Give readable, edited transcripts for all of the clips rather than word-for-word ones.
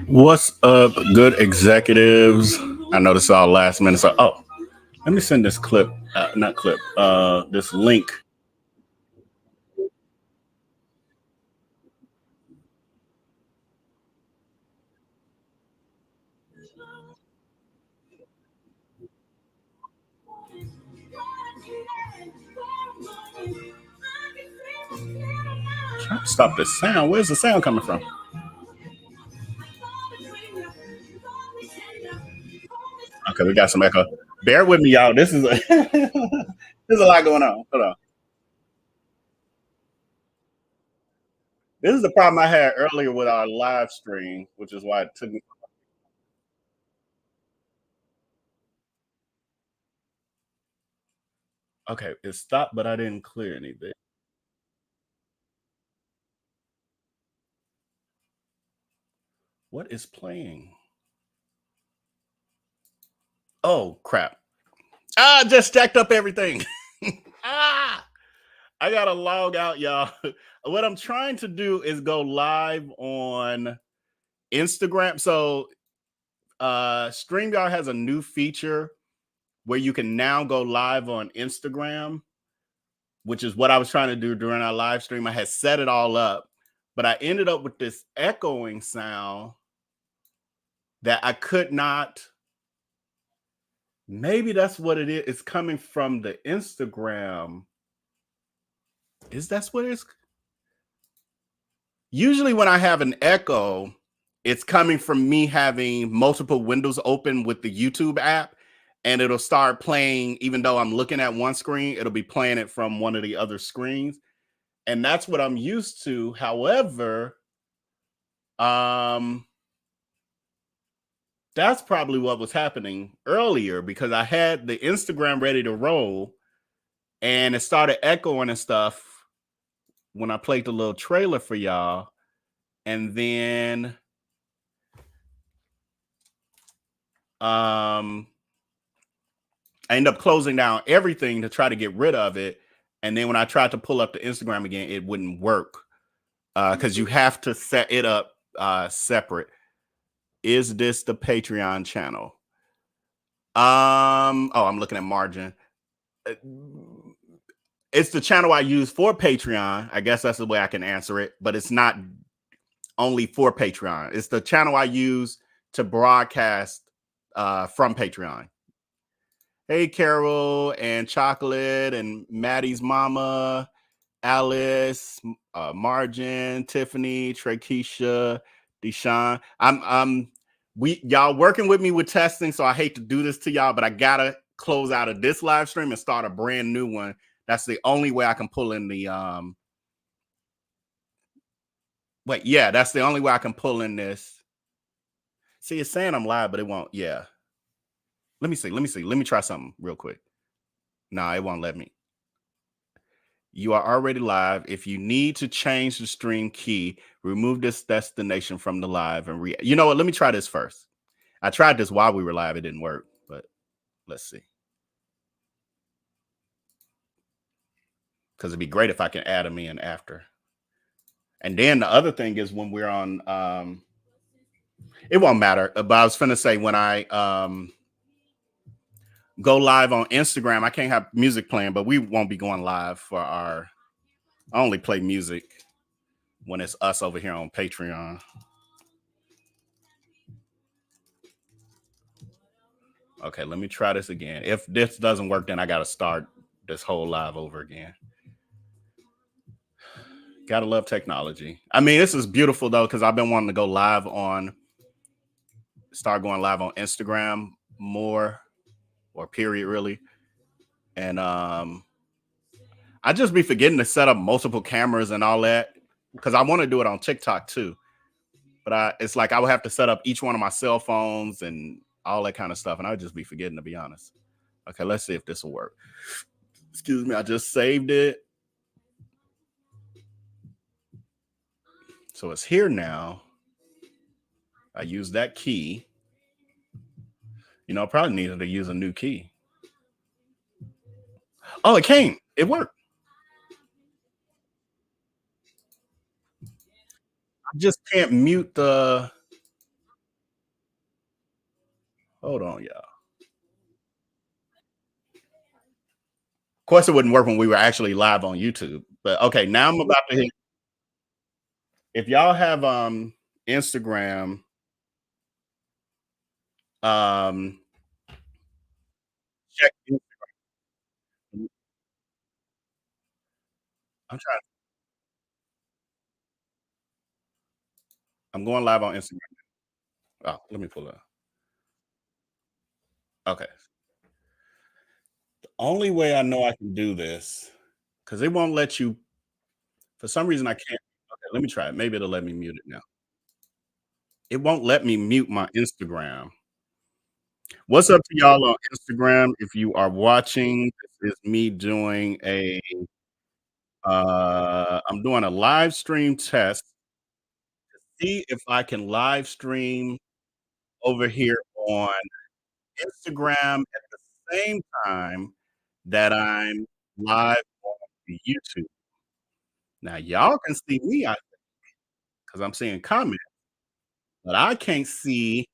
What's up, good executives? I know this is all last minute. So, let me send this clip, not clip, this link. Trying to stop this sound. Where's the sound coming from? Okay, we got some echo. Bear with me, y'all. This is there's a lot going on. Hold on. This is the problem I had earlier with our live stream, which is why it took me. Okay, it stopped, but I didn't clear anything. What is playing? Oh crap! I just jacked up everything. ah, I gotta log out, y'all. What I'm trying to do is go live on Instagram. So StreamYard has a new feature where you can now go live on Instagram, which is what I was trying to do during our live stream. I had set it all up, but I ended up with this echoing sound that I could not. Maybe that's what it is. It's coming from the Instagram. Is that's what it's? Usually when I have an echo, it's coming from me having multiple windows open with the YouTube app, and it'll start playing, even though I'm looking at one screen, it'll be playing it from one of the other screens. And that's what I'm used to. However, that's probably what was happening earlier because I had the Instagram ready to roll and it started echoing and stuff when I played the little trailer for y'all. And then I end up closing down everything to try to get rid of it. And then when I tried to pull up the Instagram again, it wouldn't work because you have to set it up separate. Is this the Patreon channel? I'm looking at margin. It's the channel I use for Patreon. I guess that's the way I can answer it, but it's not only for Patreon. It's the channel I use to broadcast from Patreon. Hey, Carol and Chocolate and Maddie's mama, Alice, Margin, Tiffany, Trakesha, Deshaun. Y'all working with me with testing, so I hate to do this to y'all, but I gotta close out of this live stream and start a brand new one. That's the only way I can pull in the that's the only way I can pull in this. See, it's saying I'm live, but it won't. Yeah. Let me see. Let me try something real quick. Nah, it won't let me. You are already live. If you need to change the stream key, remove this destination from the live and you know what? Let me try this first. I tried this while we were live. It didn't work, but let's see. Because it'd be great if I can add them in after. And then the other thing is when we're on, it won't matter. But I was finna say when I go live on Instagram, I can't have music playing, but we won't be going live for I only play music when it's us over here on Patreon. Okay, let me try this again. If this doesn't work, then I got to start this whole live over again. Gotta love technology. I mean, this is beautiful though, because I've been wanting to go live start going live on Instagram more, or period, really. And I just be forgetting to set up multiple cameras and all that because I want to do it on TikTok too. But it's like I would have to set up each one of my cell phones and all that kind of stuff, and I would just be forgetting, to be honest. Okay, let's see if this will work. Excuse me, I just saved it. So it's here now. I use that key. You know, I probably needed to use a new key. Oh, it came. It worked. just can't mute the. Hold on, y'all. Of course, it wouldn't work when we were actually live on YouTube. But okay, now I'm about to hit. If y'all have Instagram, um, check. I'm trying. I'm going live on Instagram. Oh, let me pull up. Okay. The only way I know I can do this because it won't let you. For some reason, I can't. Okay, let me try it. Maybe it'll let me mute it now. It won't let me mute my Instagram. What's up to y'all on Instagram? If you are watching, this is me doing I'm doing a live stream test to see if I can live stream over here on Instagram at the same time that I'm live on YouTube. Now y'all can see me because I'm seeing comments, but I can't see.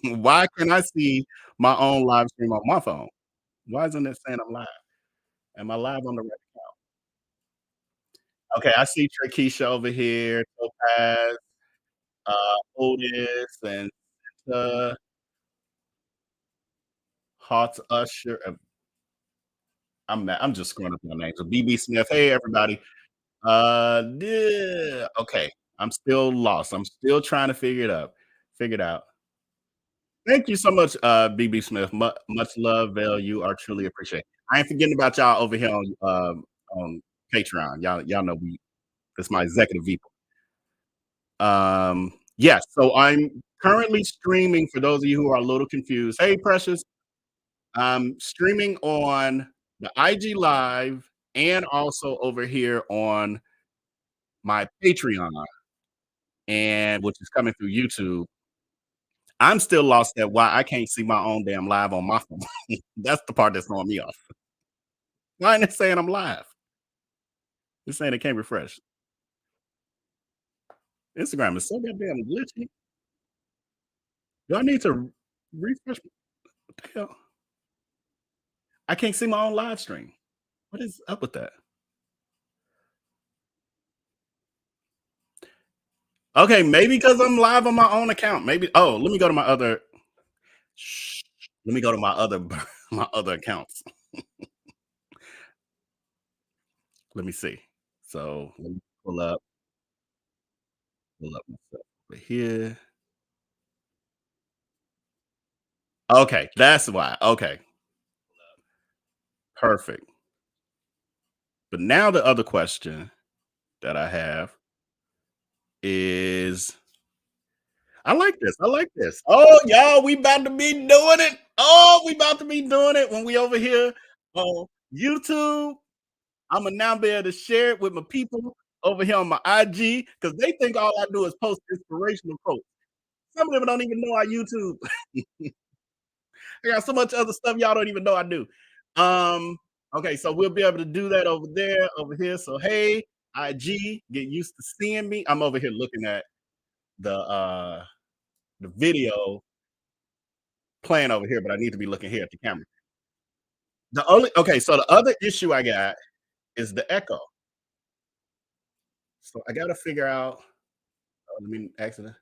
Why can I see my own live stream on my phone? Why isn't it saying I'm live? Am I live on the right? Okay, I see Trakeisha over here, Topaz, Otis, and Hot Usher. I'm just screwing up my names. So BB Smith. Hey everybody. Yeah, okay. I'm still lost. I'm still trying to figure it out. Figure it out. Thank you so much, BB Smith. Much love, Val. You are truly appreciated. I ain't forgetting about y'all over here on Patreon. Y'all know it's my executive VP. Yes, so I'm currently streaming for those of you who are a little confused. Hey, Precious. I'm streaming on the IG Live and also over here on my Patreon, and which is coming through YouTube. I'm still lost at why I can't see my own damn live on my phone. That's the part that's throwing me off. Why ain't it saying I'm live? It's saying it can't refresh. Instagram is so goddamn glitchy. Do I need to refresh? What the hell? I can't see my own live stream. What is up with that? Okay, maybe because I'm live on my own account. Maybe. Oh, let me go to my other. Let me go to my other my other accounts. Let me see. So let me pull up myself over here. Okay, that's why. Okay, perfect. But now the other question that I have is I like this. I like this. Oh, y'all, we about to be doing it. Oh, we about to be doing it when we over here on YouTube. I'm gonna now be able to share it with my people over here on my IG because they think all I do is post inspirational quotes. Some of them don't even know I YouTube. I got so much other stuff y'all don't even know I do. Okay, so we'll be able to do that over there, over here. So hey, IG, get used to seeing me. I'm over here looking at the video playing over here, but I need to be looking here at the camera. So the other issue I got is the echo. So I gotta figure out. Let me accident.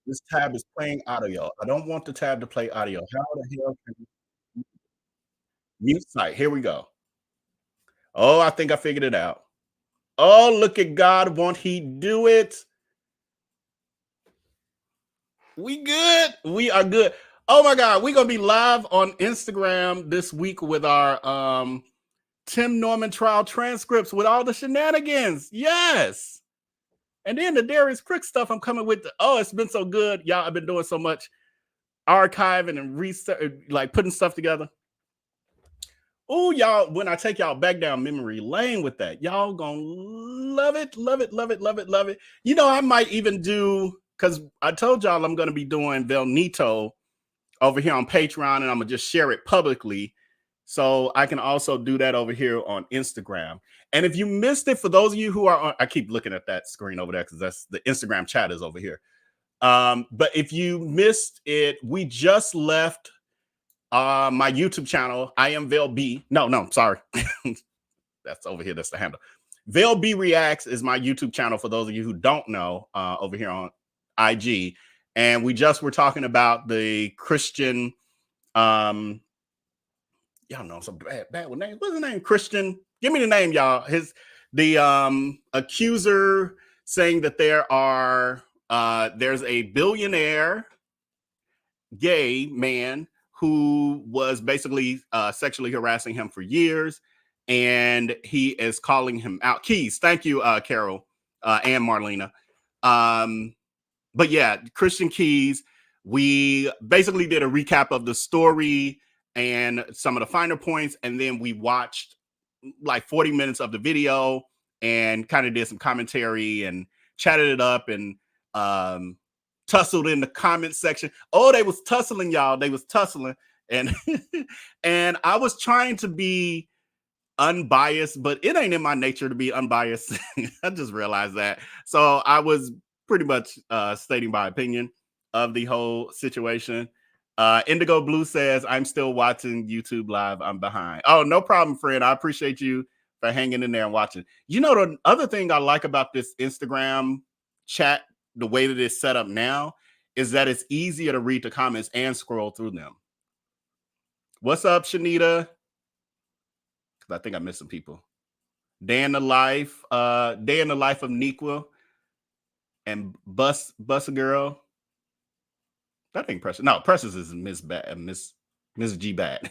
This tab is playing audio. I don't want the tab to play audio. How the hell can mute site? Here we go. Oh, I think I figured it out. Oh, look at God. Won't he do it? We good. We are good. Oh my God. We're gonna be live on Instagram this week with our Tim Norman trial transcripts with all the shenanigans. Yes. And then the Darius Crick stuff I'm coming with. It's been so good. Y'all, I've been doing so much archiving and research, like putting stuff together. Oh, y'all, when I take y'all back down memory lane with that, y'all gonna love it, love it, love it, love it, love it. You know, I might even do, because I told y'all I'm gonna be doing Velnito over here on Patreon, and I'm gonna just share it publicly. So I can also do that over here on Instagram. And if you missed it, for those of you who are on, I keep looking at that screen over there because that's the Instagram chat is over here. But if you missed it, we just left my YouTube channel. I am Vale B. No, sorry. That's over here. That's the handle. Vale B Reacts is my YouTube channel for those of you who don't know, over here on IG. And we just were talking about the Christian, y'all know some bad with name. What's his name? Christian. Give me the name, y'all. The accuser saying that there's a billionaire gay man who was basically sexually harassing him for years, and he is calling him out. Keys, thank you, Carol and Marlena. But yeah, Christian Keys. We basically did a recap of the story and some of the finer points, and then we watched like 40 minutes of the video and kind of did some commentary and chatted it up and tussled in the comment section. Oh, they was tussling, y'all. They was tussling. And and I was trying to be unbiased, but it ain't in my nature to be unbiased. I just realized that. So I was pretty much stating my opinion of the whole situation. Indigo Blue says, I'm still watching YouTube live. I'm behind. Oh, no problem, friend. I appreciate you for hanging in there and watching. You know, the other thing I like about this Instagram chat, the way that it's set up now, is that it's easier to read the comments and scroll through them. What's up, Shanita? I think I missed some people. Day in the life of Nequa and Bus a Girl. That ain't Precious. No, Precious is Miss G Bad.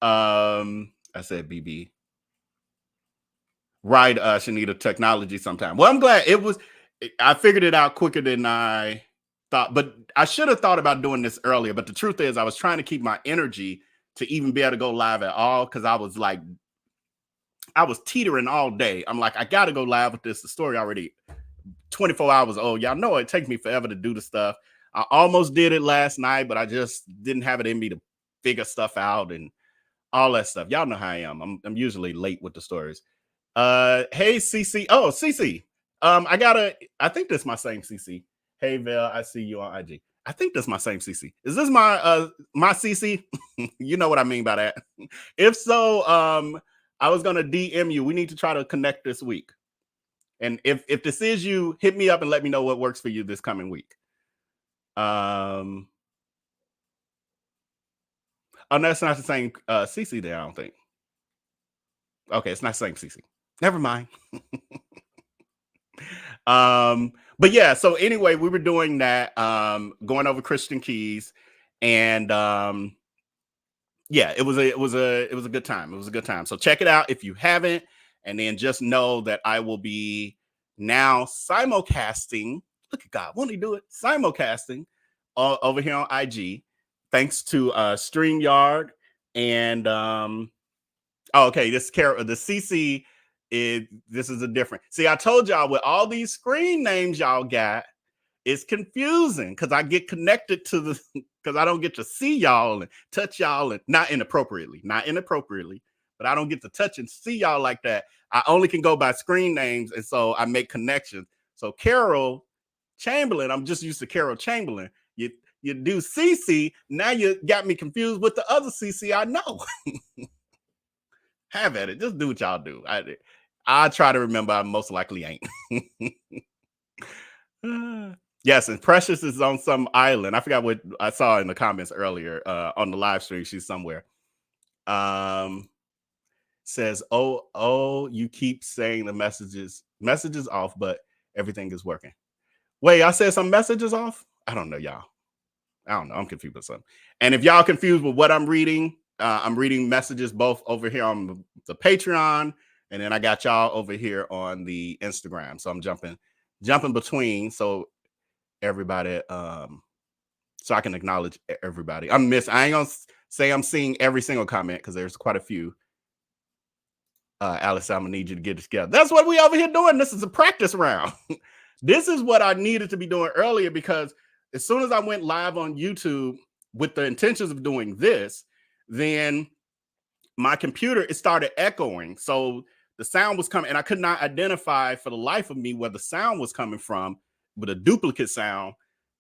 I said BB. Right, Shanita, technology sometime. Well, I'm glad I figured it out quicker than I thought, but I should have thought about doing this earlier. But the truth is, I was trying to keep my energy to even be able to go live at all, because I was teetering all day. I'm like, I got to go live with this. The story already 24 hours old. Y'all know it takes me forever to do the stuff. I almost did it last night, but I just didn't have it in me to figure stuff out and all that stuff. Y'all know how I am. I'm usually late with the stories. Hey, CC. Oh, CC. I think that's my same CC. Hey, Vel, I see you on IG. I think that's my same CC. Is this my CC? You know what I mean by that. If so, I was gonna DM you. We need to try to connect this week. And if this is you, hit me up and let me know what works for you this coming week. Oh, that's not the same CC there, I don't think. Okay, it's not the same CC. Never mind. But yeah, so anyway, we were doing that, going over Christian Keys, and yeah, it was a good time. It was a good time. So check it out if you haven't, and then just know that I will be now simulcasting. Look at God, won't he do it? Simulcasting over here on IG, thanks to StreamYard and okay, the CC is this is a different. See, I told y'all with all these screen names y'all got, it's confusing because I get connected to the because I don't get to see y'all and touch y'all, and not inappropriately, but I don't get to touch and see y'all like that. I only can go by screen names, and so I make connections. So Carol Chamberlain, I'm just used to Carol Chamberlain. You do CC, now you got me confused with the other CC I know. Have at it. Just do what y'all do. I try to remember. I most likely ain't. Yes, and Precious is on some island. I forgot what I saw in the comments earlier on the live stream. She's somewhere. Says, oh, you keep saying the messages off, but everything is working. Wait, I said some messages off? I don't know, y'all. I don't know. I'm confused with something. And if y'all confused with what I'm reading messages both over here on the Patreon, and then I got y'all over here on the Instagram. So I'm jumping between, so everybody, so I can acknowledge everybody. I ain't gonna say I'm seeing every single comment because there's quite a few. Alice, I'm gonna need you to get it together. That's what we over here doing. This is a practice round. This is what I needed to be doing earlier, because as soon as I went live on YouTube with the intentions of doing this, then my computer, it started echoing. So the sound was coming, and I could not identify for the life of me where the sound was coming from with a duplicate sound.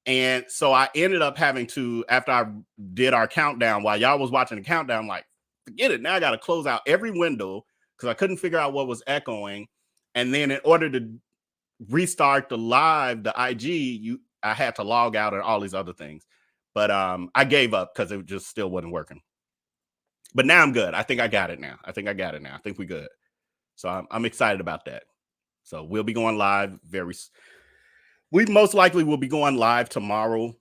And so I ended up having to, after I did our countdown, while y'all was watching the countdown, I'm like, forget it. Now I got to close out every window because I couldn't figure out what was echoing. And then in order to restart the live, the IG, I had to log out and all these other things. But I gave up because it just still wasn't working. But now I'm good. I think I got it now. I think we're good. So I'm excited about that. So we'll be going live we most likely will be going live tomorrow.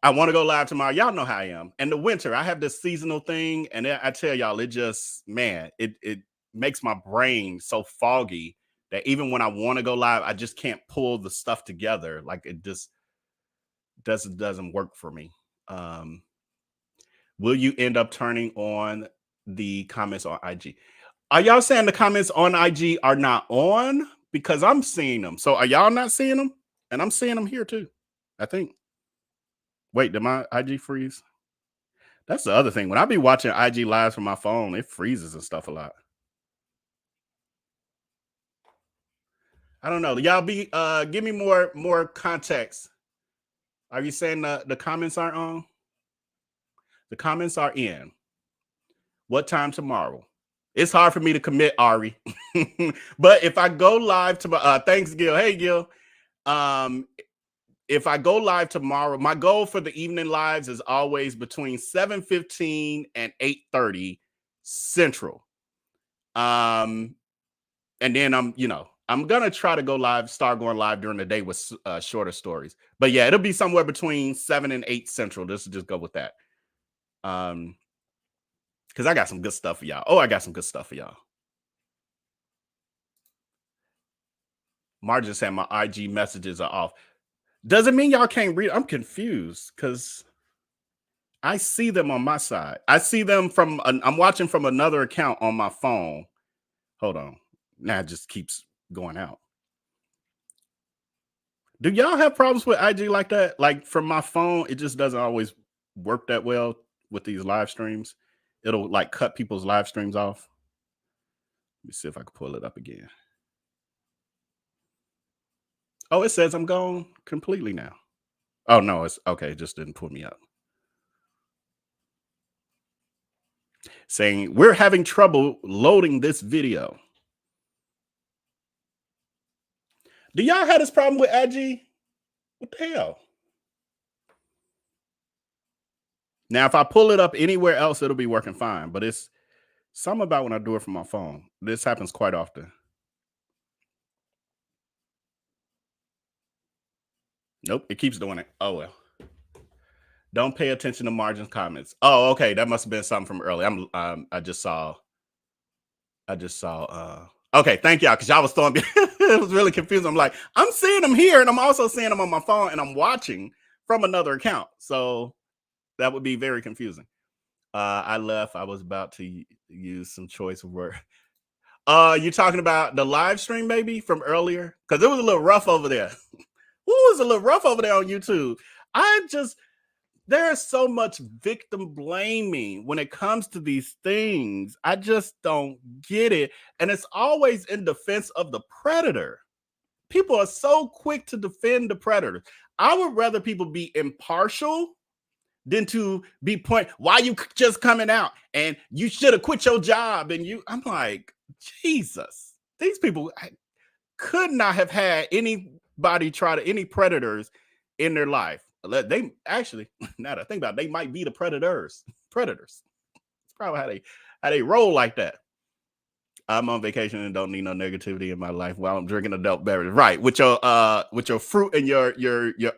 I want to go live tomorrow. Y'all know how I am. And the winter, I have this seasonal thing. And I tell y'all, it just, man, it makes my brain so foggy that even when I want to go live, I just can't pull the stuff together. Like it just doesn't work for me. Will you end up turning on the comments on IG? Are y'all saying the comments on IG are not on? Because I'm seeing them. So are y'all not seeing them? And I'm seeing them here too, I think. Wait, did my IG freeze? That's the other thing. When I be watching IG lives from my phone, it freezes and stuff a lot. I don't know. Y'all be give me more context. Are you saying the comments aren't on? The comments are in. What time tomorrow? It's hard for me to commit, Ari. But if I go live tomorrow, thanks, Gil. Hey, Gil. If I go live tomorrow, my goal for the evening lives is always between 7:15 and 8:30 Central. And then I'm gonna try to start going live during the day with shorter stories. But yeah, it'll be somewhere between 7 and 8 Central. Just go with that. Because I got some good stuff for y'all. Oh, I got some good stuff for y'all. Margin said my IG messages are off. Doesn't mean y'all can't read. I'm confused because I see them on my side. I see them I'm watching from another account on my phone. Hold on. Now it just keeps going out. Do y'all have problems with IG like that? Like from my phone, it just doesn't always work that well with these live streams. It'll like cut people's live streams off. Let me see if I can pull it up again. Oh, it says I'm gone completely now. Oh, no, it's okay. It just didn't pull me up. Saying we're having trouble loading this video. Do y'all have this problem with IG? What the hell? Now, if I pull it up anywhere else, it'll be working fine. But it's something about when I do it from my phone. This happens quite often. Nope, it keeps doing it. Oh, well. Don't pay attention to Margin's comments. Oh, okay. That must have been something from earlier. I just saw. Okay, thank y'all, because y'all was throwing me. It was really confusing. I'm like, I'm seeing them here, and I'm also seeing them on my phone, and I'm watching from another account. So that would be very confusing. I left. I was about to use some choice of word. You talking about the live stream, maybe from earlier? Because it was a little rough over there. It was a little rough over there on YouTube. There's so much victim blaming when it comes to these things. I just don't get it. And it's always in defense of the predator. People are so quick to defend the predator. I would rather people be impartial than to be why you just coming out and you should have quit your job. I'm like, Jesus, these people could not have had any predators in their life. They actually, now that I think about it, they might be the predators. It's probably how they roll like that. I'm on vacation and don't need no negativity in my life while I'm drinking adult beverages. Right, with your fruit and your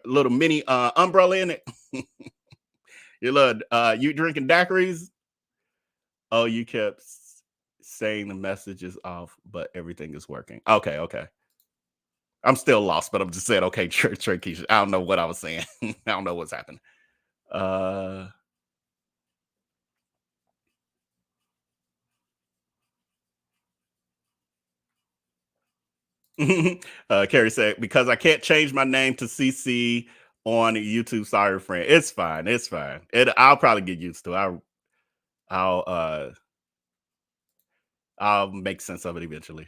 little mini umbrella in it. Your little you drinking daiquiris. Oh, you kept saying the message is off, but everything is working. Okay. I'm still lost, but I'm just saying, okay, Keisha. I don't know what I was saying. I don't know what's happening. Carrie said, because I can't change my name to CC on YouTube. Sorry, friend. It's fine. I'll probably get used to it. I'll make sense of it eventually.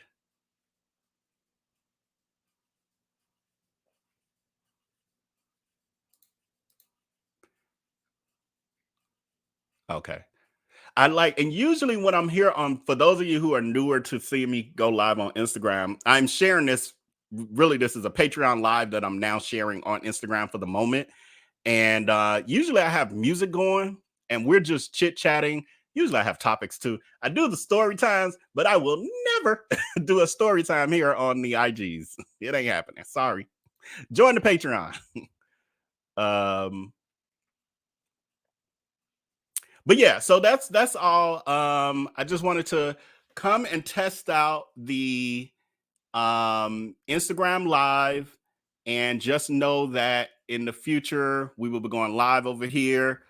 Okay. I like, and usually when I'm here on, for those of you who are newer to seeing me go live on Instagram, I'm sharing this. Really, this is a Patreon live that I'm now sharing on Instagram for the moment. And usually I have music going and we're just chit chatting. Usually I have topics too. I do the story times, but I will never do a story time here on the IGs. It ain't happening. Sorry. Join the Patreon. um, but yeah, so that's all. I just wanted to come and test out the Instagram live, and just know that in the future we will be going live over here.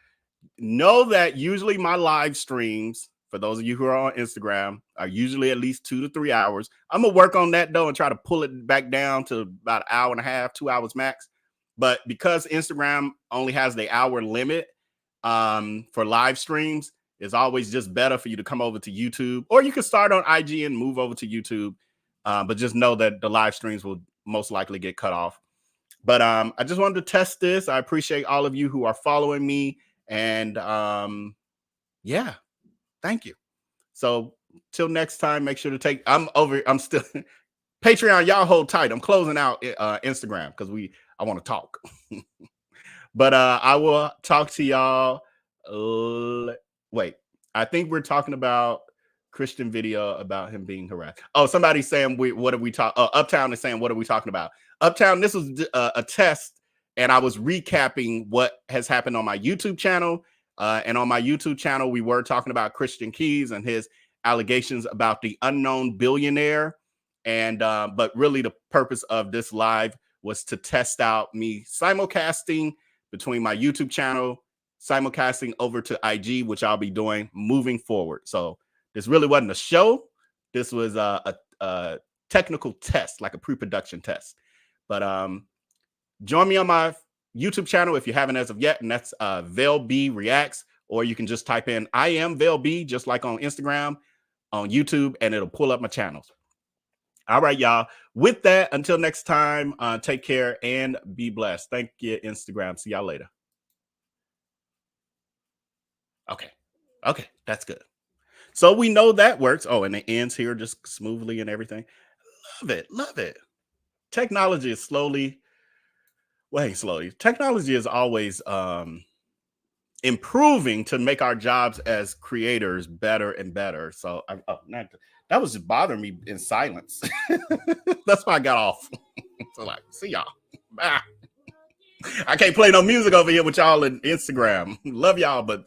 Know that usually my live streams, for those of you who are on Instagram, are usually at least 2 to 3 hours. I'm gonna work on that though and try to pull it back down to about an hour and a half, 2 hours max. But because Instagram only has the hour limit for live streams, it's always just better for you to come over to YouTube, or you can start on IG and move over to YouTube. But just know that the live streams will most likely get cut off. But I just wanted to test this. I appreciate all of you who are following me. And yeah, thank you. So till next time, make sure to take, I'm still Patreon, y'all hold tight. I'm closing out Instagram because I want to talk. But I will talk to y'all. Wait, I think we're talking about Christian video about him being harassed. Oh, somebody's saying, what are we talking? Uptown is saying, what are we talking about? Uptown, this was a test, and I was recapping what has happened on my YouTube channel. And on my YouTube channel, we were talking about Christian Keys and his allegations about the unknown billionaire. And but really, the purpose of this live was to test out me simulcasting between my YouTube channel, simulcasting over to IG, which I'll be doing moving forward. So this really wasn't a show. This was a technical test, like a pre-production test. But join me on my YouTube channel if you haven't as of yet, and that's Vale B Reacts, or you can just type in I am Vale B, just like on Instagram, on YouTube, and it'll pull up my channels. All right, y'all. With that, until next time, take care and be blessed. Thank you, Instagram. See y'all later. Okay. Okay, that's good. So we know that works. Oh, and it ends here just smoothly and everything. Love it. Love it. Technology is slowly, Technology is always improving to make our jobs as creators better and better. So that was just bothering me in silence. That's why I got off. So like, see y'all. Bye. I can't play no music over here with y'all in Instagram. Love y'all, but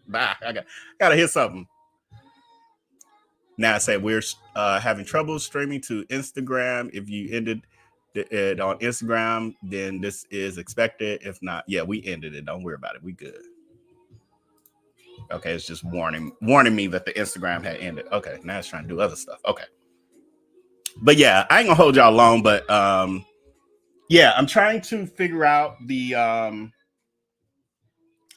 bye. I gotta hear something. Now I say we're having trouble streaming to Instagram. If you ended it on Instagram, then this is expected. If not, yeah, we ended it. Don't worry about it. We good. Okay, it's just warning me that the Instagram had ended. Okay, now it's trying to do other stuff. Okay. But yeah, I ain't gonna hold y'all long, but yeah, I'm trying to figure out the I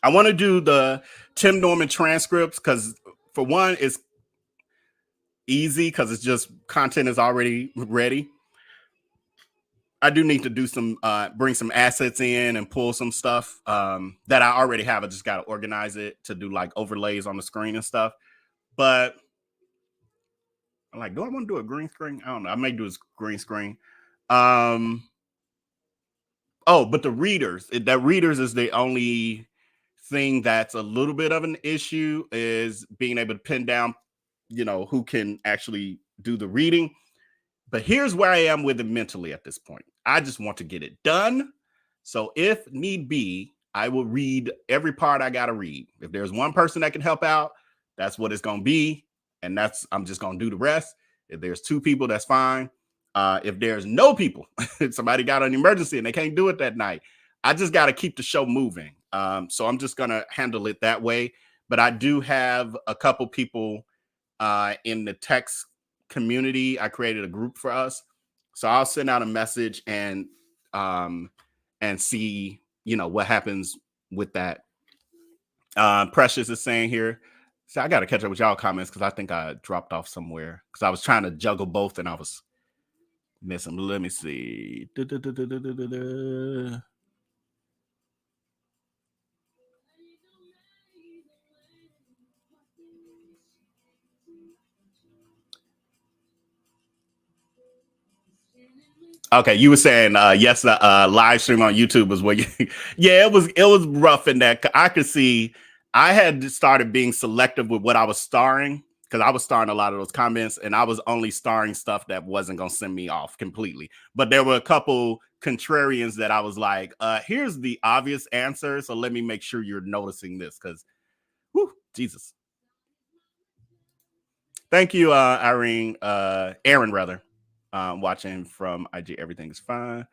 want to do the Tim Norman transcripts because for one, it's easy because it's just content is already ready. I do need to do some bring some assets in and pull some stuff that I already have. I just got to organize it to do like overlays on the screen and stuff. But I'm like, do I want to do a green screen? I don't know. I may do a green screen. Oh, but the readers, that readers is the only thing that's a little bit of an issue, is being able to pin down, who can actually do the reading. But here's where I am with it mentally at this point. I just want to get it done. So if need be, I will read every part I got to read. If there's one person that can help out, that's what it's going to be. And I'm just going to do the rest. If there's two people, that's fine. If there's no people, if somebody got an emergency and they can't do it that night, I just got to keep the show moving. So I'm just going to handle it that way. But I do have a couple people in the text community. I created a group for us. So I'll send out a message and see, what happens with that. Precious is saying here, So I got to catch up with y'all comments because I think I dropped off somewhere because I was trying to juggle both and I was missing. Let me see. Okay, you were saying yes, live stream on YouTube was what you yeah, it was rough in that I could see I had started being selective with what I was starring because I was starring a lot of those comments and I was only starring stuff that wasn't gonna send me off completely. But there were a couple contrarians that I was like, here's the obvious answer. So let me make sure you're noticing this because Jesus. Thank you, Irene, Aaron rather. Watching from IG, everything is fine.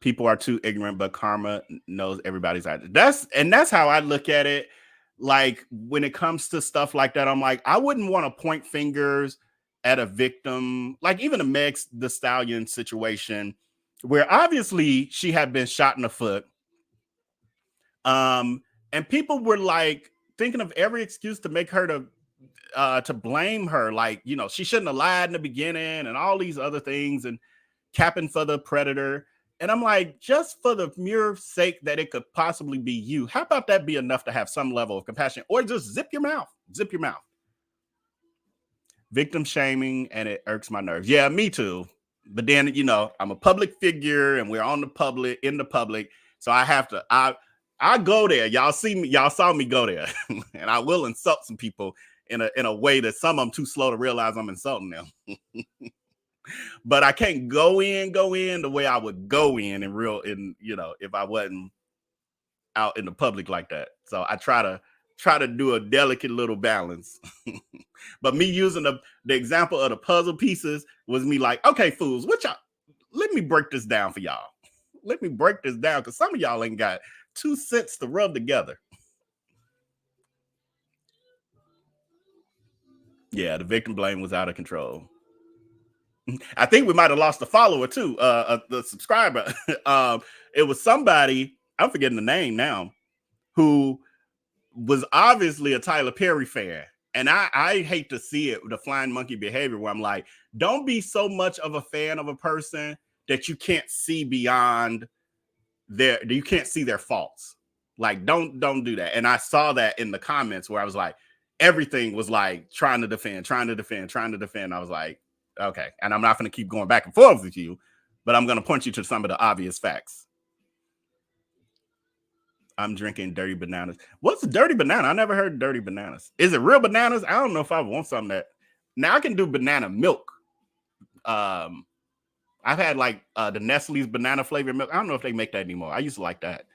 People are too ignorant, but karma knows everybody's idea. That's how I look at it. Like when it comes to stuff like that, I'm like, I wouldn't want to point fingers at a victim, like even a Meg the Stallion situation, where obviously she had been shot in the foot. And people were like thinking of every excuse to make her to blame her, like, you know, she shouldn't have lied in the beginning and all these other things and capping for the predator. And I'm like, just for the mere sake that it could possibly be you, how about that be enough to have some level of compassion or just zip your mouth? Zip your mouth. Victim shaming, and it irks my nerves. Yeah, me too. But then, you know, I'm a public figure and we're on the public, in the public. So I have to, I go there. Y'all see me, y'all saw me go there. And I will insult some people in a way that some of them too slow to realize I'm insulting them. But I can't go in the way I would go in you know, if I wasn't out in the public like that. So I try to do a delicate little balance. But me using the example of the puzzle pieces was me like, okay, fools, what y'all, let me break this down for y'all. Let me break this down because some of y'all ain't got 2 cents to rub together. Yeah, the victim blame was out of control. I think we might have lost a follower too, the subscriber. It was somebody, I'm forgetting the name now, who was obviously a Tyler Perry fan. And I hate to see it, the flying monkey behavior, where I'm like, don't be so much of a fan of a person that you can't see beyond you can't see their faults. Like, don't do that. And I saw that in the comments where I was like, everything was like trying to defend. I was like, okay. And I'm not going to keep going back and forth with you, but I'm going to point you to some of the obvious facts. I'm drinking dirty bananas. What's dirty banana? I never heard dirty bananas. Is it real bananas? I don't know if I want something that. Now I can do banana milk. I've had like the Nestle's banana flavored milk. I don't know if they make that anymore. I used to like that.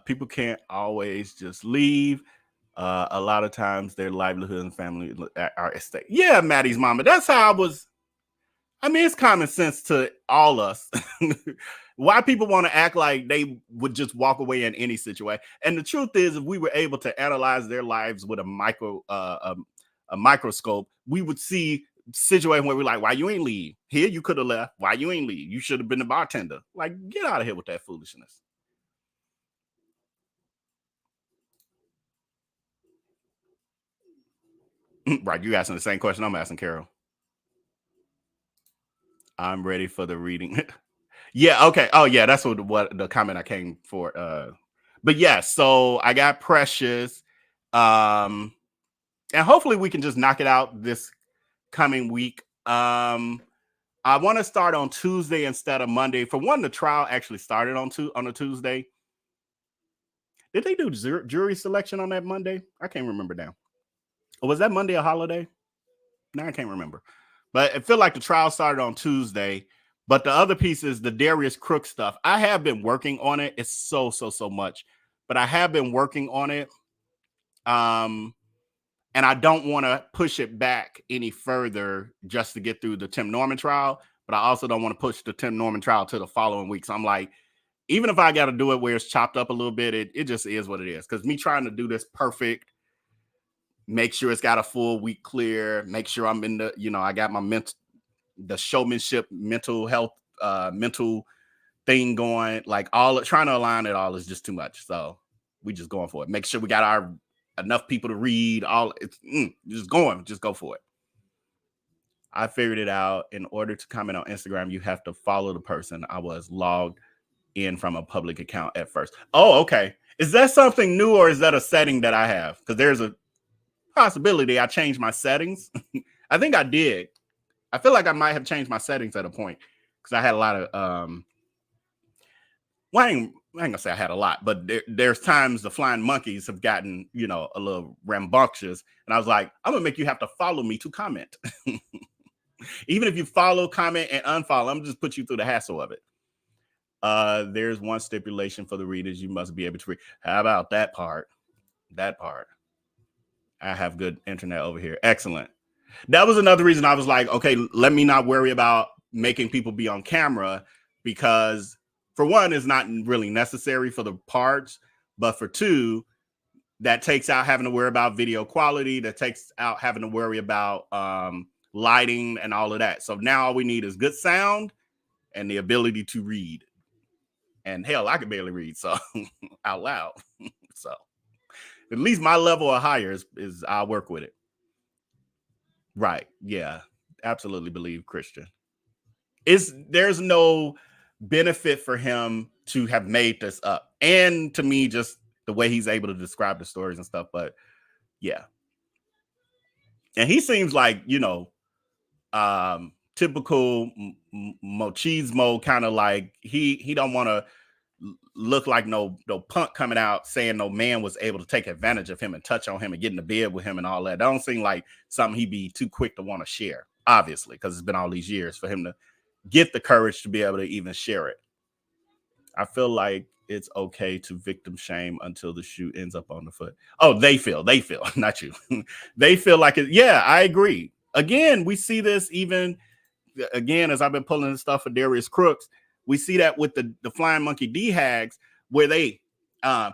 People can't always just leave. A lot of times their livelihood and family are at stake. Yeah, Maddie's mama. That's how I was. I mean, it's common sense to all us. Why people want to act like they would just walk away in any situation. And the truth is, if we were able to analyze their lives with a microscope, we would see situation where we're like, why you ain't leave? Here you could have left. Why you ain't leave? You should have been the bartender. Like, get out of here with that foolishness. Right, you asking the same question I'm asking Carol. I'm ready for the reading. Yeah, okay. Oh yeah, that's what the comment I came for. But yeah, so I got Precious. And hopefully we can just knock it out this coming week. I want to start on Tuesday instead of Monday. For one, the trial actually started on a Tuesday. Did they do jury selection on that Monday? I can't remember now. Or was that Monday a holiday? No, I can't remember. But it felt like the trial started on Tuesday. But the other piece is the Darius Crook stuff. I have been working on it. It's so much, but I have been working on it. And I don't want to push it back any further just to get through the Tim Norman trial. But I also don't want to push the Tim Norman trial to the following week. So I'm like, even if I got to do it where it's chopped up a little bit, it just is what it is. Because me trying to do this perfect, make sure it's got a full week clear, make sure I'm in the, you know, I got my the showmanship, mental health, mental thing going, like all trying to align it all is just too much. So we just going for it. Make sure we got our enough people to read all. It's just go for it. I figured it out. In order to comment on Instagram, you have to follow the person. I was logged in from a public account at first. Oh, okay. Is that something new, or is that a setting that I have? Because there's a possibility I changed my settings. I think I did. I feel like I might have changed my settings at a point because I had a lot of well, I ain't gonna say I had a lot, but there's times the flying monkeys have gotten, you know, a little rambunctious, and I was like, I'm gonna make you have to follow me to comment. Even if you follow, comment, and unfollow, I'm just put you through the hassle of it. There's one stipulation for the readers: you must be able to read. How about that part? That part. I have good internet over here. Excellent. That was another reason I was like, okay, let me not worry about making people be on camera, because for one, it's not really necessary for the parts, but for two, that takes out having to worry about video quality, that takes out having to worry about lighting and all of that. So now all we need is good sound and the ability to read. And hell, I can barely read, so out loud. So at least my level or higher is I'll work with it. Right. Yeah. Absolutely believe Christian. There's no benefit for him to have made this up. And to me, just the way he's able to describe the stories and stuff. But yeah. And he seems like, you know, typical machismo, kind of like he don't want to look like no punk coming out saying no man was able to take advantage of him and touch on him and get in the bed with him and all that. That don't seem like something he'd be too quick to want to share, obviously, because it's been all these years for him to get the courage to be able to even share it. I feel like it's okay to victim shame until the shoe ends up on the foot. Oh, they feel, not you. They feel like it. Yeah, I agree. Again, we see this even again, as I've been pulling this stuff for Darius Crooks. We see that with the Flying Monkey D-Hags, where they, I've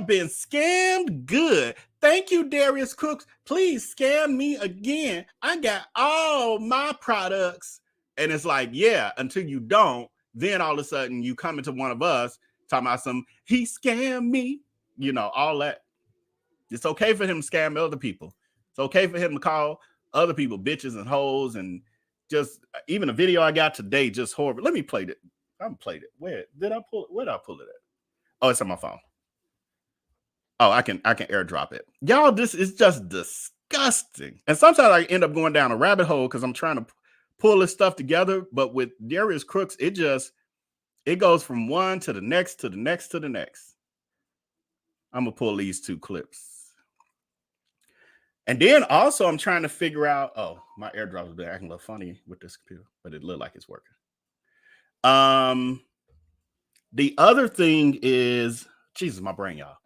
been scammed good. Thank you, Darius Crooks. Please scam me again. I got all my products. And it's like, yeah, until you don't, then all of a sudden you come into one of us talking about he scammed me, you know, all that. It's okay for him to scam other people. It's okay for him to call other people bitches and hoes, and just even a video I got today, just horrible. Let me play it. I haven't played it. Where did I pull it at? Oh, it's on my phone. Oh, I can airdrop it. Y'all, this is just disgusting. And sometimes I end up going down a rabbit hole because I'm trying to pull this stuff together. But with Darius Crooks, it goes from one to the next to the next to the next. I'm gonna pull these two clips. And then also I'm trying to figure out, oh, my airdrop has been acting a little funny with this computer, but it looked like it's working. The other thing is, Jesus, my brain, y'all.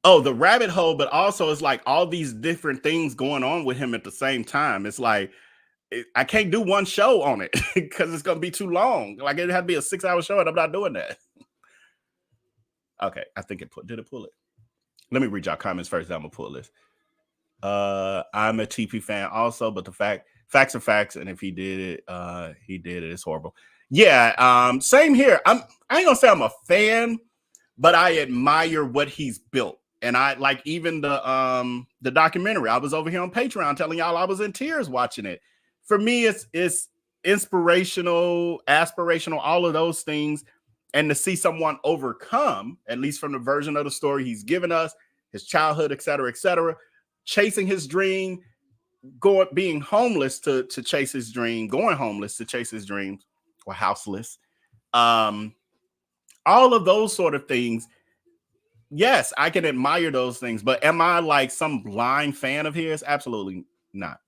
Oh, the rabbit hole, but also it's like all these different things going on with him at the same time. It's like, I can't do one show on it because it's going to be too long. Like it had to be a 6-hour show and I'm not doing that. Okay, I think did it pull it? Let me read y'all comments first. Then I'm gonna pull this. I'm a TP fan also, but the facts are facts, and if he did it, he did it. It's horrible. Yeah, same here. I ain't gonna say I'm a fan, but I admire what he's built. And I like even the documentary. I was over here on Patreon telling y'all I was in tears watching it. For me, it's inspirational, aspirational, all of those things. And to see someone overcome, at least from the version of the story he's given us, his childhood, et cetera, chasing his dream, being homeless to chase his dream, going homeless to chase his dreams, or houseless. All of those sort of things. Yes, I can admire those things, but am I like some blind fan of his? Absolutely not.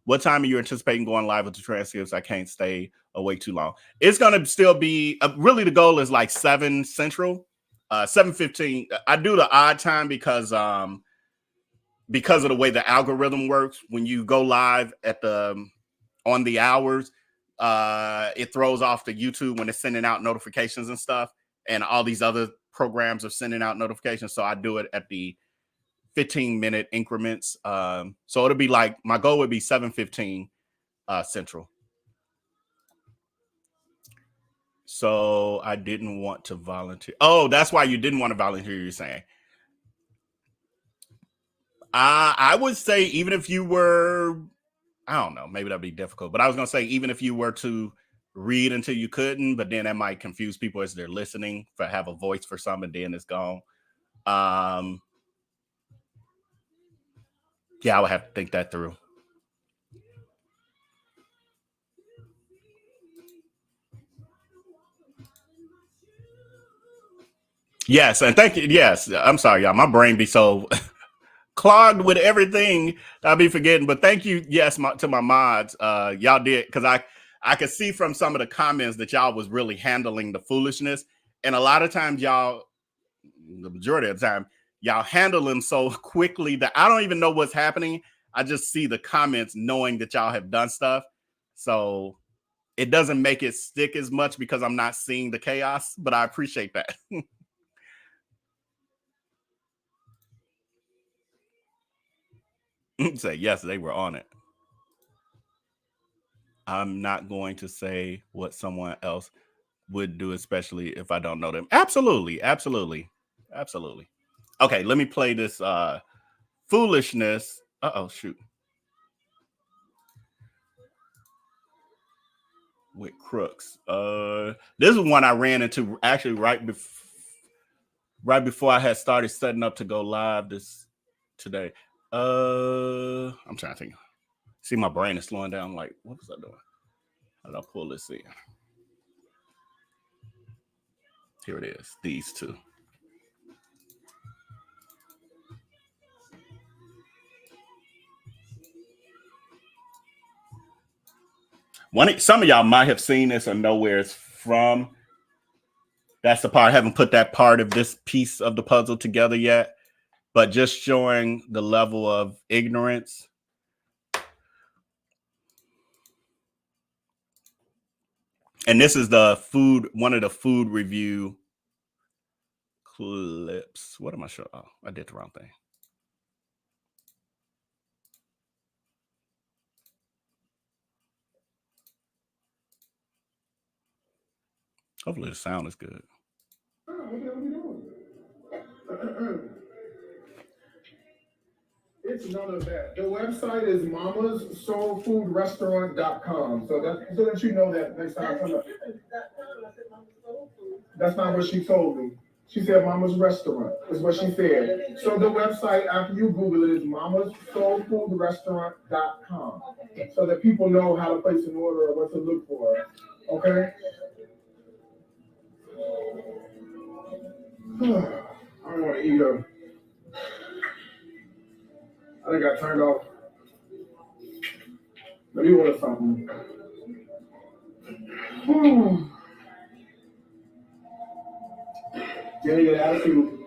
What time are you anticipating going live with the transcripts? I can't stay awake too long. It's going to still be, really the goal is like 7 Central, 7:15. I do the odd time because of the way the algorithm works. When you go live on the hours, it throws off the YouTube when it's sending out notifications and stuff. And all these other programs are sending out notifications. So I do it at the 15-minute increments. So it'll be like, my goal would be 7:15 Central. So I didn't want to volunteer. Oh, that's why you didn't want to volunteer, you're saying. I would say even if you were, I don't know, maybe that'd be difficult. But I was gonna say even if you were to read until you couldn't, but then that might confuse people as they're listening for have a voice for some and then it's gone. Yeah, I would have to think that through. Yes, and thank you. Yes, I'm sorry, y'all. My brain be so clogged with everything I'll be forgetting. But thank you, yes, to my mods. Y'all did because I could see from some of the comments that y'all was really handling the foolishness, and a lot of times y'all, the majority of the time, y'all handle them so quickly that I don't even know what's happening. I just see the comments knowing that y'all have done stuff. So it doesn't make it stick as much because I'm not seeing the chaos, but I appreciate that. Say yes, they were on it. I'm not going to say what someone else would do, especially if I don't know them. Absolutely, absolutely, absolutely. Okay, let me play this foolishness. Oh, shoot. With Crooks. This is one I ran into actually right before I had started setting up to go live today. I'm trying to think. See, my brain is slowing down. Like, what was I doing? How did I pull this in? Here it is. These two. Some of y'all might have seen this or know where it's from. That's the part. I haven't put that part of this piece of the puzzle together yet, but just showing the level of ignorance. And this is one of the food review clips. What am I showing? Oh, I did the wrong thing. Hopefully the sound is good. It's none of that. The website is mamassoulfoodrestaurant.com. So that you know that next time I come up. That's not what she told me. She said Mama's Restaurant is what she said. So the website, after you Google it, is mamassoulfoodrestaurant.com. So that people know how to place an order or what to look for. Okay? I don't want to eat them. I think I turned off. Let me order something. Yeah, they get attitude.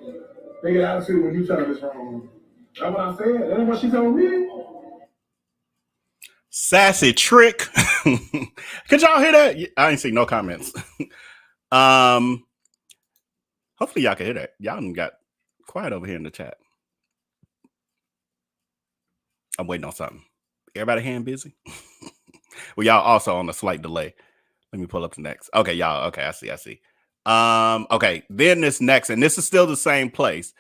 They get attitude when you tell them it's wrong. That's what I said. That's what she told me. Sassy trick. Could y'all hear that? I ain't see no comments. Hopefully y'all can hear that. Y'all got quiet over here in the chat. I'm waiting on something. Everybody hand busy? Well, y'all also on a slight delay. Let me pull up the next. Okay, y'all. Okay, I see. Okay, then this next, and this is still the same place.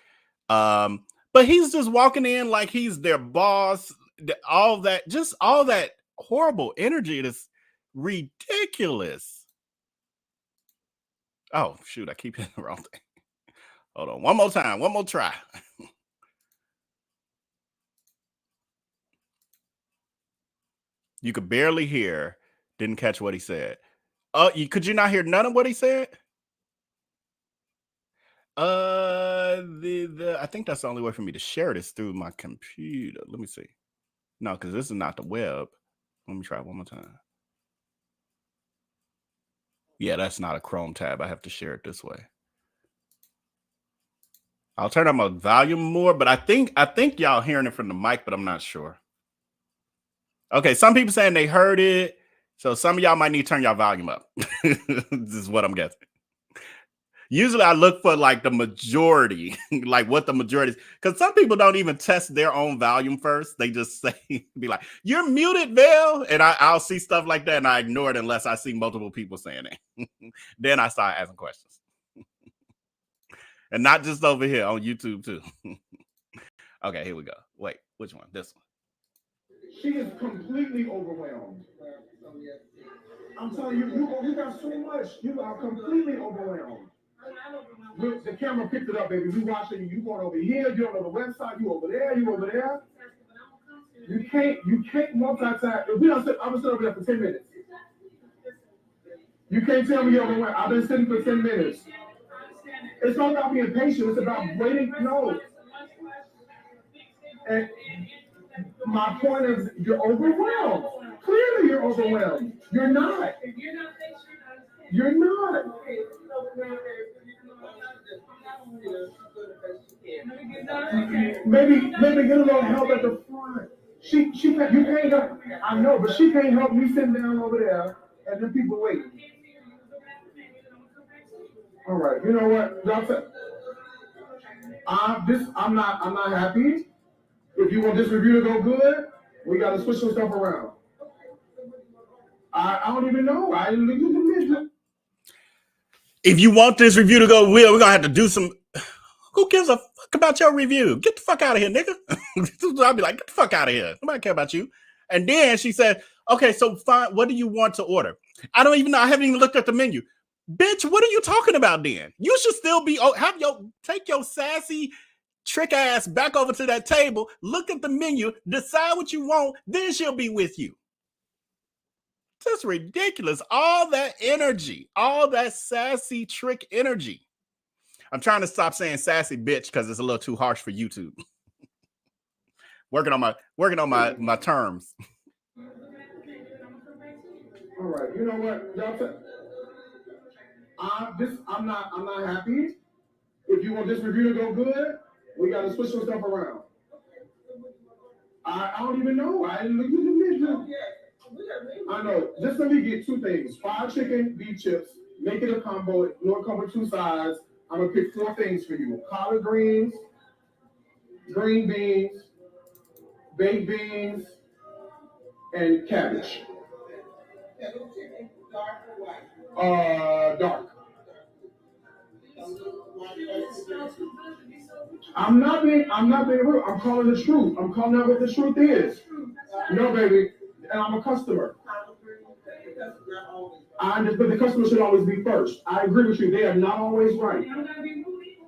But he's just walking in like he's their boss. All that horrible energy. It is ridiculous. Oh, shoot, I keep hitting the wrong thing. Hold on. One more time. One more try. You could barely hear. Didn't catch what he said. Could you not hear none of what he said? I think that's the only way for me to share this through my computer. Let me see. No, because this is not the web. Let me try one more time. Yeah, that's not a Chrome tab. I have to share it this way. I'll turn up my volume more, but I think y'all hearing it from the mic, but I'm not sure. Okay, some people saying they heard it. So some of y'all might need to turn y'all volume up. This is what I'm guessing. Usually I look for like the majority, like what the majority is, because some people don't even test their own volume first. They just say, be like, "You're muted, Val," and I'll see stuff like that and I ignore it unless I see multiple people saying it. Then I start asking questions. And not just over here on YouTube too. Okay, here we go. Wait, which one? This one. She is completely overwhelmed. I'm telling you, you got so much. You are completely overwhelmed. The camera picked it up, baby. We watching you. You going over here. You on the website. You over there. You over there. You can't multitask. If we don't sit, I'm gonna sit over there for 10 minutes. You can't tell me you're overwhelmed. I've been sitting for 10 minutes. It's not about being patient. It's about waiting. No. And my point is, you're overwhelmed. Clearly, you're overwhelmed. You're not. You're not. Maybe get a little help at the front. She can't. You can't help. I know, but she can't help me sitting down over there and then people waiting. All right. You know what, Doctor? I'm not happy. If you want this review to go good, we got to switch some stuff around. I don't even know. If you want this review to go well, we're going to have to do some. Who gives a fuck about your review? Get the fuck out of here, nigga. I'll be like, get the fuck out of here. Nobody care about you. And then she said, okay, so fine. What do you want to order? I don't even know. I haven't even looked at the menu. Bitch, what are you talking about then? You should still be, take your sassy trick ass back over to that table, look at the menu, decide what you want, then she'll be with you. That's ridiculous. All that energy, all that sassy trick energy. I'm trying to stop saying sassy bitch because it's a little too harsh for YouTube. working on my terms. All right, you know what, Doctor? I'm not happy. If you want this review to go good, we got to switch some stuff around. I don't even know. I know. Just let me get two things: fried chicken, beef chips. Make it a combo. No come with two sides. I'm gonna pick 4 things for you: collard greens, green beans, baked beans, and cabbage. Dark. I'm not being rude. I'm calling the truth. I'm calling out what the truth is. No, baby, and I'm a customer. But the customer should always be first. I agree with you. They are not always right.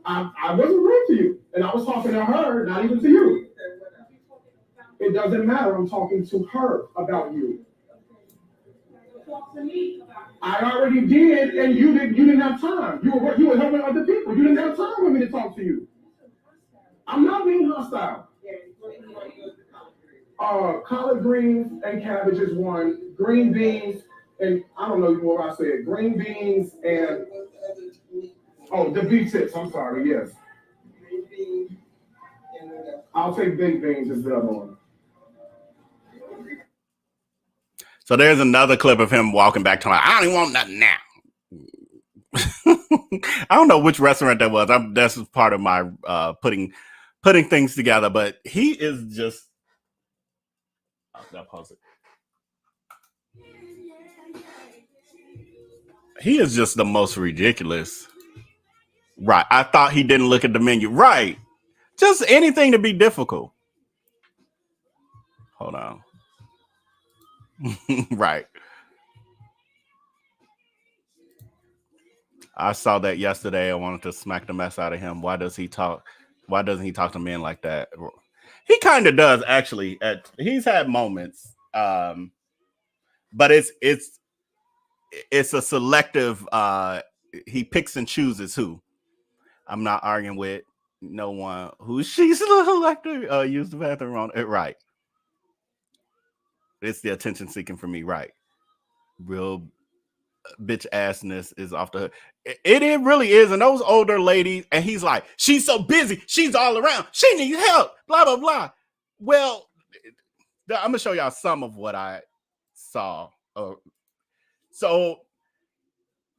I wasn't rude to you, and I was talking to her, not even to you. It doesn't matter. I'm talking to her about you. I already did, and you didn't have time. You were helping other people. You didn't have time for me to talk to you. I'm not being hostile. Collard greens and cabbage is one. Green beans and I don't know what I said. Green beans and the beef tips. I'm sorry. Yes. I'll take baked beans as the other one. So there's another clip of him walking back to I don't even want nothing now. I don't know which restaurant that was. That's part of my putting things together, but he is just. I'll pause it. He is just the most ridiculous. Right. I thought he didn't look at the menu. Right. Just anything to be difficult. Hold on. Right. I saw that yesterday. I wanted to smack the mess out of him. Why doesn't he talk to men like that? He kind of does, actually. He's had moments, but it's a selective. He picks and chooses who. I'm not arguing with no one who she's selective. Use the bathroom on it, right? It's the attention seeking for me, right? Real bitch assness is off the hook. It really is. And those older ladies, and he's like, she's so busy, she's all around, she needs help, blah blah blah. Well, I'm gonna show y'all some of what I saw. So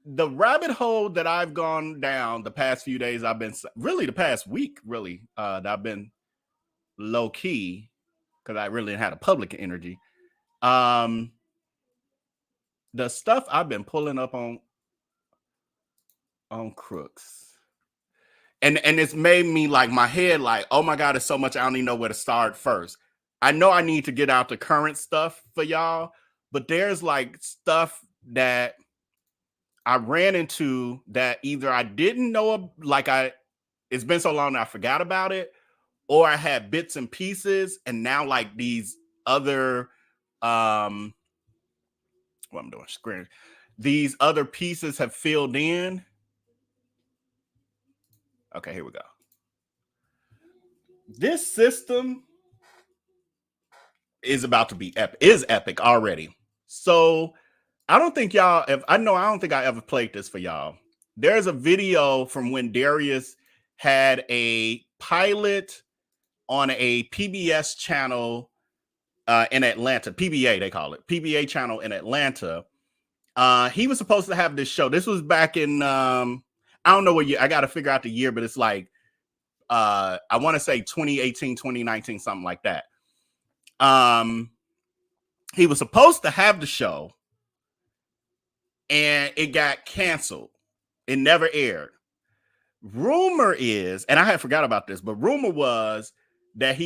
the rabbit hole that I've gone down the past few days, I've been really the past week, really, that I've been low key because I really had a public energy. The stuff I've been pulling up on Crooks, and it's made me like my head like, oh my god, it's so much I don't even know where to start first. I know I need to get out the current stuff for y'all, but there's like stuff that I ran into that either I didn't know, like it's been so long that I forgot about it, or I had bits and pieces, and now like these other what I'm doing screen, these other pieces have filled in. Okay, here we go. This system is about to be epic already. So I don't think y'all, I don't think I ever played this for y'all. There's a video from when Darius had a pilot on a PBS channel in Atlanta, PBA, they call it, PBA channel in Atlanta. He was supposed to have this show. This was back in, I don't know what year, I got to figure out the year, but it's like, I want to say 2018, 2019, something like that. He was supposed to have the show and it got canceled. It never aired. Rumor is, and I had forgot about this, but rumor was that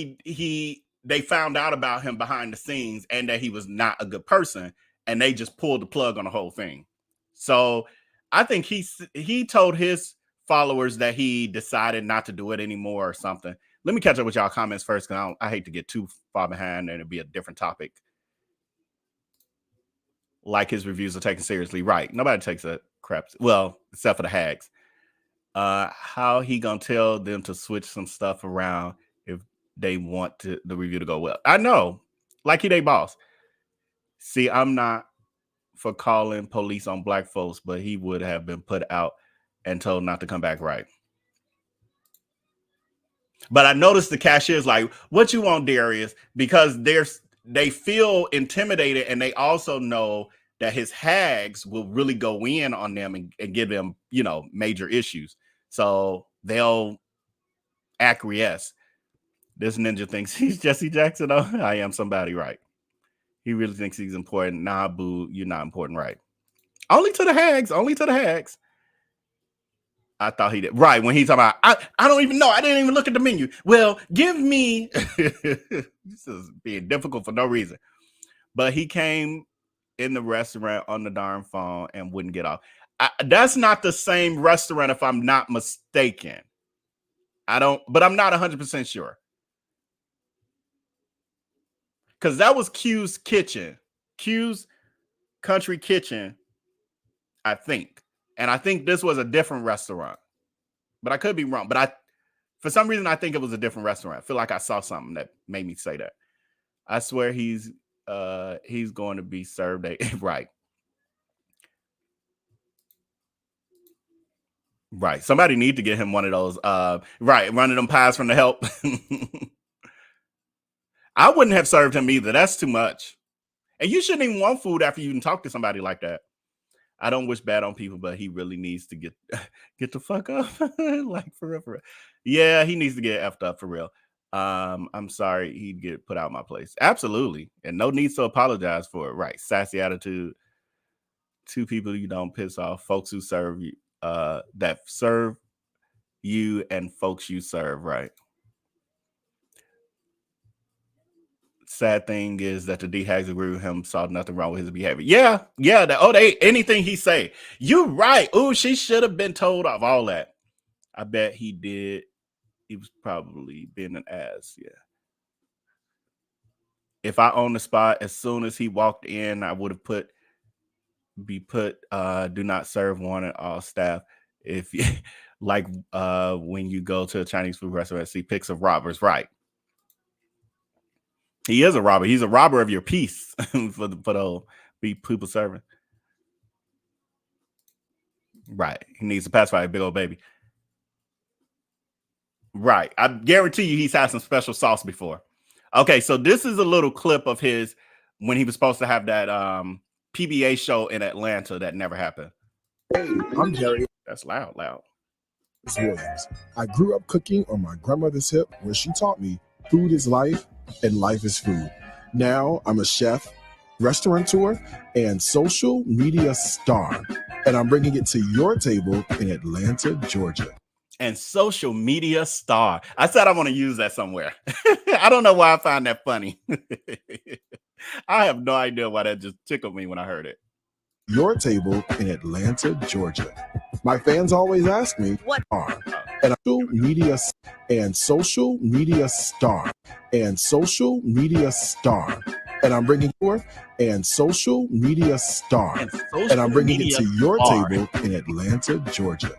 they found out about him behind the scenes and that he was not a good person, and they just pulled the plug on the whole thing. So I think he told his followers that he decided not to do it anymore or something. Let me catch up with y'all comments first, because I hate to get too far behind and it'll be a different topic. Like his reviews are taken seriously. Right. Nobody takes that crap. Well, except for the hags. How he gonna tell them to switch some stuff around if they want the review to go well? I know. Like he they boss. See, I'm not for calling police on black folks, but he would have been put out and told not to come back, right? But I noticed the cashier's like, what you want, Darius? Because they feel intimidated, and they also know that his hags will really go in on them and give them, major issues. So they'll acquiesce. This ninja thinks he's Jesse Jackson. Oh, I am somebody, right? He really thinks he's important. Nah, boo, you're not important, right? Only to the hags. I thought he did. Right, when he's talking about, I don't even know. I didn't even look at the menu. Well, give me... This is being difficult for no reason. But he came in the restaurant on the darn phone and wouldn't get off. That's not the same restaurant, if I'm not mistaken. But I'm not 100% sure. Because that was Q's Kitchen. Q's Country Kitchen, I think. And I think this was a different restaurant, but I could be wrong. But for some reason, I think it was a different restaurant. I feel like I saw something that made me say that. I swear he's going to be served right. Right. Somebody need to get him one of those. Right. One of them pies from the help. I wouldn't have served him either. That's too much. And you shouldn't even want food after you can talk to somebody like that. I don't wish bad on people, but he really needs to get the fuck up. Like for real. Yeah, he needs to get effed up for real. I'm sorry he'd get put out my place. Absolutely. And no need to apologize for it. Right. Sassy attitude. Two people you don't piss off. Folks who serve you, that serve you, and folks you serve, right? Sad thing is that the D-Hags agree with him, saw nothing wrong with his behavior. Yeah. Anything he say. You right. Ooh, she should have been told off, all that. I bet he did. He was probably being an ass. Yeah. If I owned the spot, as soon as he walked in, I would have put do not serve warning all staff. If you like when you go to a Chinese food restaurant, see pics of robbers, right? He is a robber. He's a robber of your peace for the people serving. Right. He needs to pacify a big old baby. Right. I guarantee you he's had some special sauce before. Okay, so this is a little clip of his when he was supposed to have that PBA show in Atlanta that never happened. Hey, I'm Jerry That's loud. Williams. I grew up cooking on my grandmother's hip where she taught me food is life and life is food. Now I'm a chef, restaurateur, and social media star, and I'm bringing it to your table in Atlanta, Georgia. And social media star. I said I want to use that somewhere. I don't know why I find that funny. I have no idea why that just tickled me when I heard it. Your table in Atlanta, Georgia. My fans always ask me what are and social media star and social media star, and I'm bringing your and social media star and I'm bringing it to your table in Atlanta, Georgia.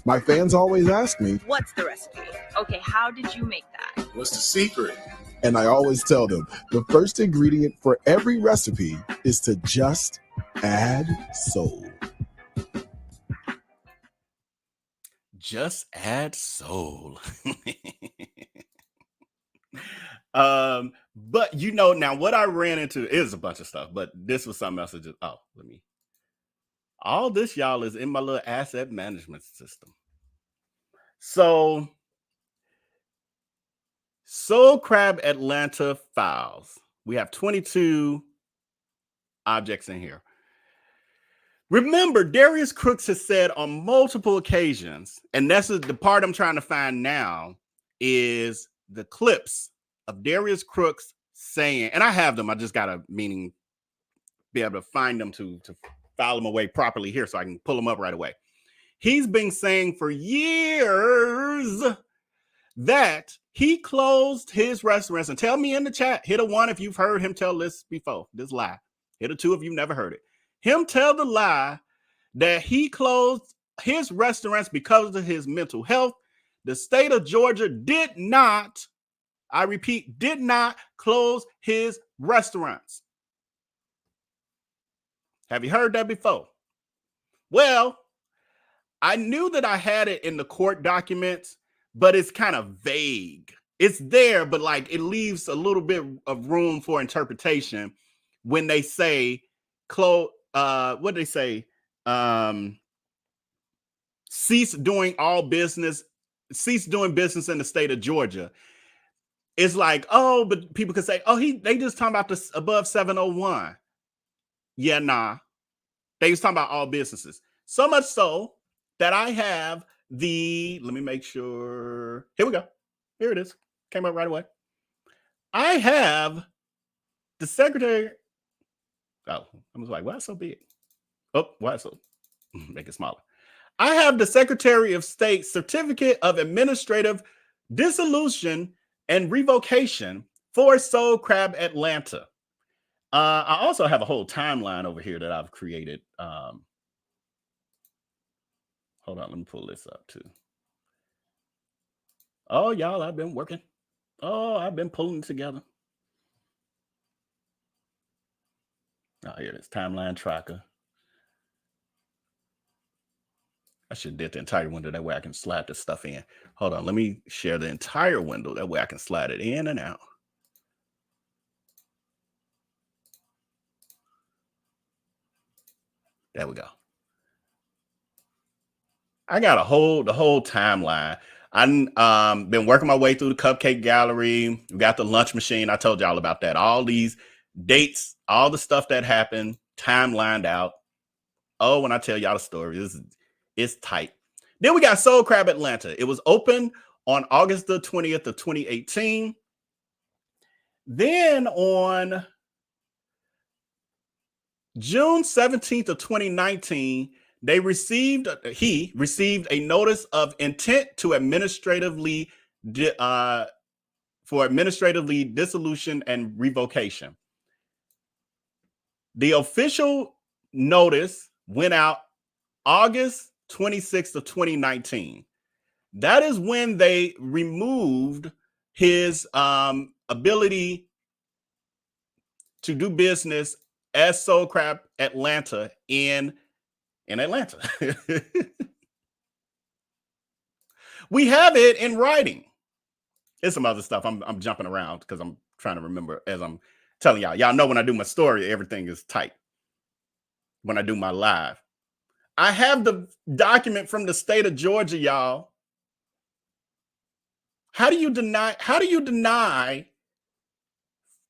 My fans always ask me, what's the recipe? Okay, how did you make that? What's the secret? And I always tell them the first ingredient for every recipe is to just add soul. Just add soul. But you know, now what I ran into is a bunch of stuff, but this was something else. All this, y'all, is in my little asset management system. So Soul Crab Atlanta files. We have 22 objects in here. Remember, Darius Crooks has said on multiple occasions, and that's the part I'm trying to find now, is the clips of Darius Crooks saying, and I have them, I just got to be able to find them to file them away properly here so I can pull them up right away. He's been saying for years that he closed his restaurants, and tell me in the chat, hit a 1 if you've heard him tell this before, this lie. Hit a 2 if you've never heard it. Him tell the lie that he closed his restaurants because of his mental health. The state of Georgia did not, I repeat, did not close his restaurants. Have you heard that before? Well, I knew that I had it in the court documents, but it's kind of vague. It's there, but like it leaves a little bit of room for interpretation when they say close. What do they say? Cease doing business in the state of Georgia. It's like, oh, but people could say, oh, they just talking about this above 701. Yeah, nah. They was talking about all businesses. So much so that I have let me make sure. Here we go. Here it is. Came up right away. I have the secretary. Oh, I was like, why so big? Oh, why so? Make it smaller. I have the Secretary of State Certificate of Administrative Dissolution and Revocation for Soul Crab Atlanta. I also have a whole timeline over here that I've created. Hold on, let me pull this up too. Oh, y'all, I've been working. Oh, I've been pulling it together. Oh, here it is, timeline tracker. I should have did the entire window. That way I can slide this stuff in. Hold on, let me share the entire window. That way I can slide it in and out. There we go. I got the whole timeline. I've been working my way through the Cupcake Gallery. We got the lunch machine. I told y'all about that. All these dates, all the stuff that happened, timelined out. Oh, when I tell y'all the story, it's tight. Then we got Soul Crab Atlanta. It was open on August the 20th of 2018. Then on June 17th of 2019, he received a notice of intent to administratively dissolution and revocation. The official notice went out August 26th of 2019. That is when they removed his ability to do business as Soul Crab Atlanta in Atlanta. We have it in writing. There's some other stuff. I'm jumping around because I'm trying to remember as I'm telling y'all. Y'all know when I do my story, everything is tight. When I do my live. I have the document from the state of Georgia, y'all. How do you deny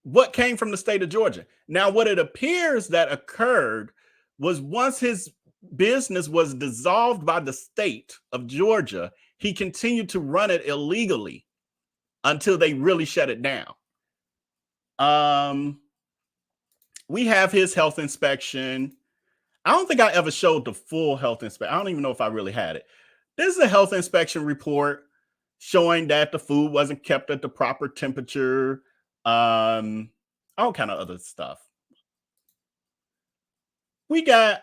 what came from the state of Georgia? Now, what it appears that occurred was once his business was dissolved by the state of Georgia, he continued to run it illegally until they really shut it down. We have his health inspection. I don't think I ever showed the full health inspection. I don't even know if I really had it. This is a health inspection report showing that the food wasn't kept at the proper temperature. All kind of other stuff. We got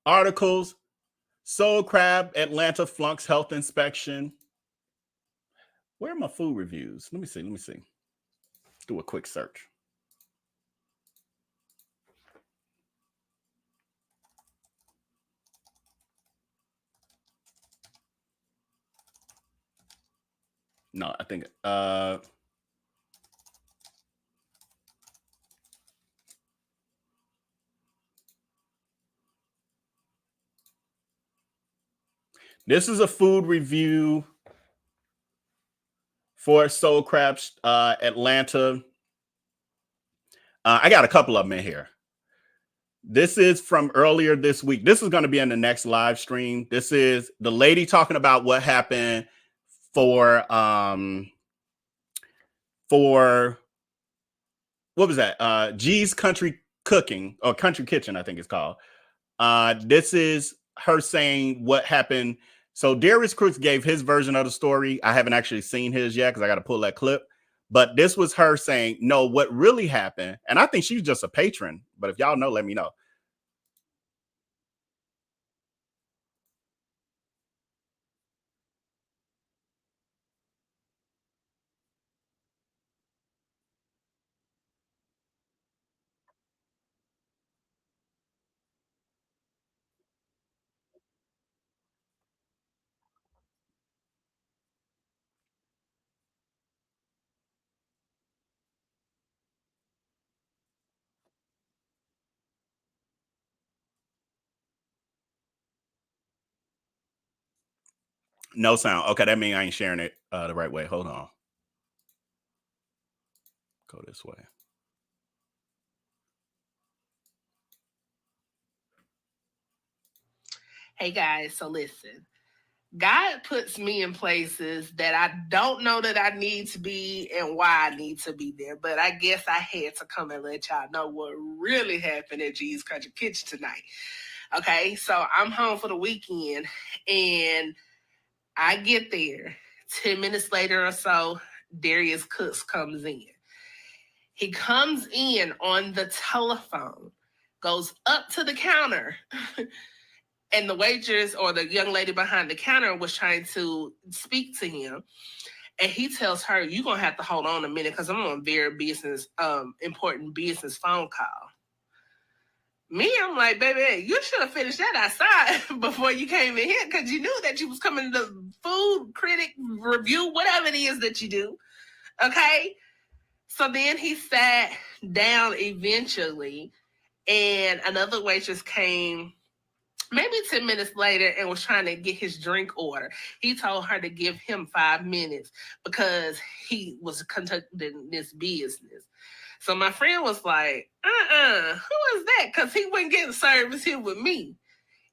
articles. Soul Crab Atlanta flunks health inspection. Where are my food reviews? Let me see. Do a quick search. No, I think this is a food review for Soul Crab Atlanta. I got a couple of them in here. This is from earlier this week. This is going to be in the next live stream. This is the lady talking about what happened for what was that? G's Country Cooking or Country Kitchen, I think it's called. This is her saying what happened. So Darius Crooks gave his version of the story. I haven't actually seen his yet because I got to pull that clip. But this was her saying, no, what really happened. And I think she's just a patron. But if y'all know, let me know. No sound. Okay, that means I ain't sharing it the right way. Hold on. Go this way. Hey guys, so listen. God puts me in places that I don't know that I need to be and why I need to be there. But I guess I had to come and let y'all know what really happened at G's Country Kitchen tonight. Okay, so I'm home for the weekend and I get there. 10 minutes later or so, Darius Cooks comes in. He comes in on the telephone, goes up to the counter, and the waitress or the young lady behind the counter was trying to speak to him. And he tells her, you're going to have to hold on a minute because I'm on a very important business phone call. Me, I'm like, baby, you should have finished that outside before you came in here because you knew that you was coming to the food critic review, whatever it is that you do. Okay? So then he sat down eventually, and another waitress came maybe 10 minutes later and was trying to get his drink order. He told her to give him 5 minutes because he was conducting this business. So my friend was like, who is that? Because he wasn't getting service here with me.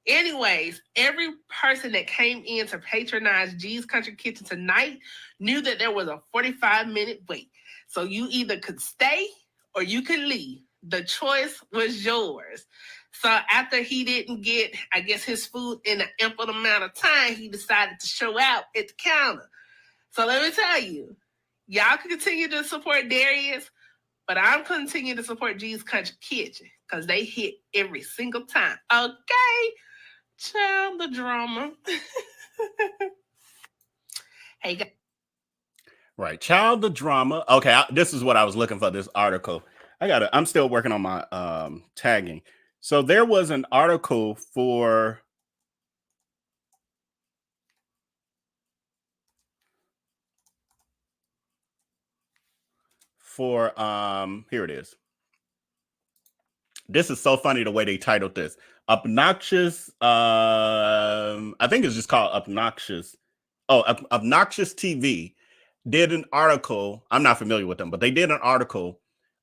Anyways, every person that came in to patronize G's Country Kitchen tonight knew that there was a 45-minute wait. So you either could stay or you could leave. The choice was yours. So after he didn't get, I guess, his food in an ample amount of time, he decided to show out at the counter. So let me tell you, y'all can continue to support Darius, but I'm continuing to support G's Country Kitchen because they hit every single time. Okay? Child, the drama. Hey, guys. Right. Child the drama. Okay, this is what I was looking for, this article. I'm still working on my tagging. So there was an article for for here it is. This is so funny the way they titled this. Obnoxious, I think it's just called Obnoxious. Oh, Obnoxious TV did an article. I'm not familiar with them, but they did an article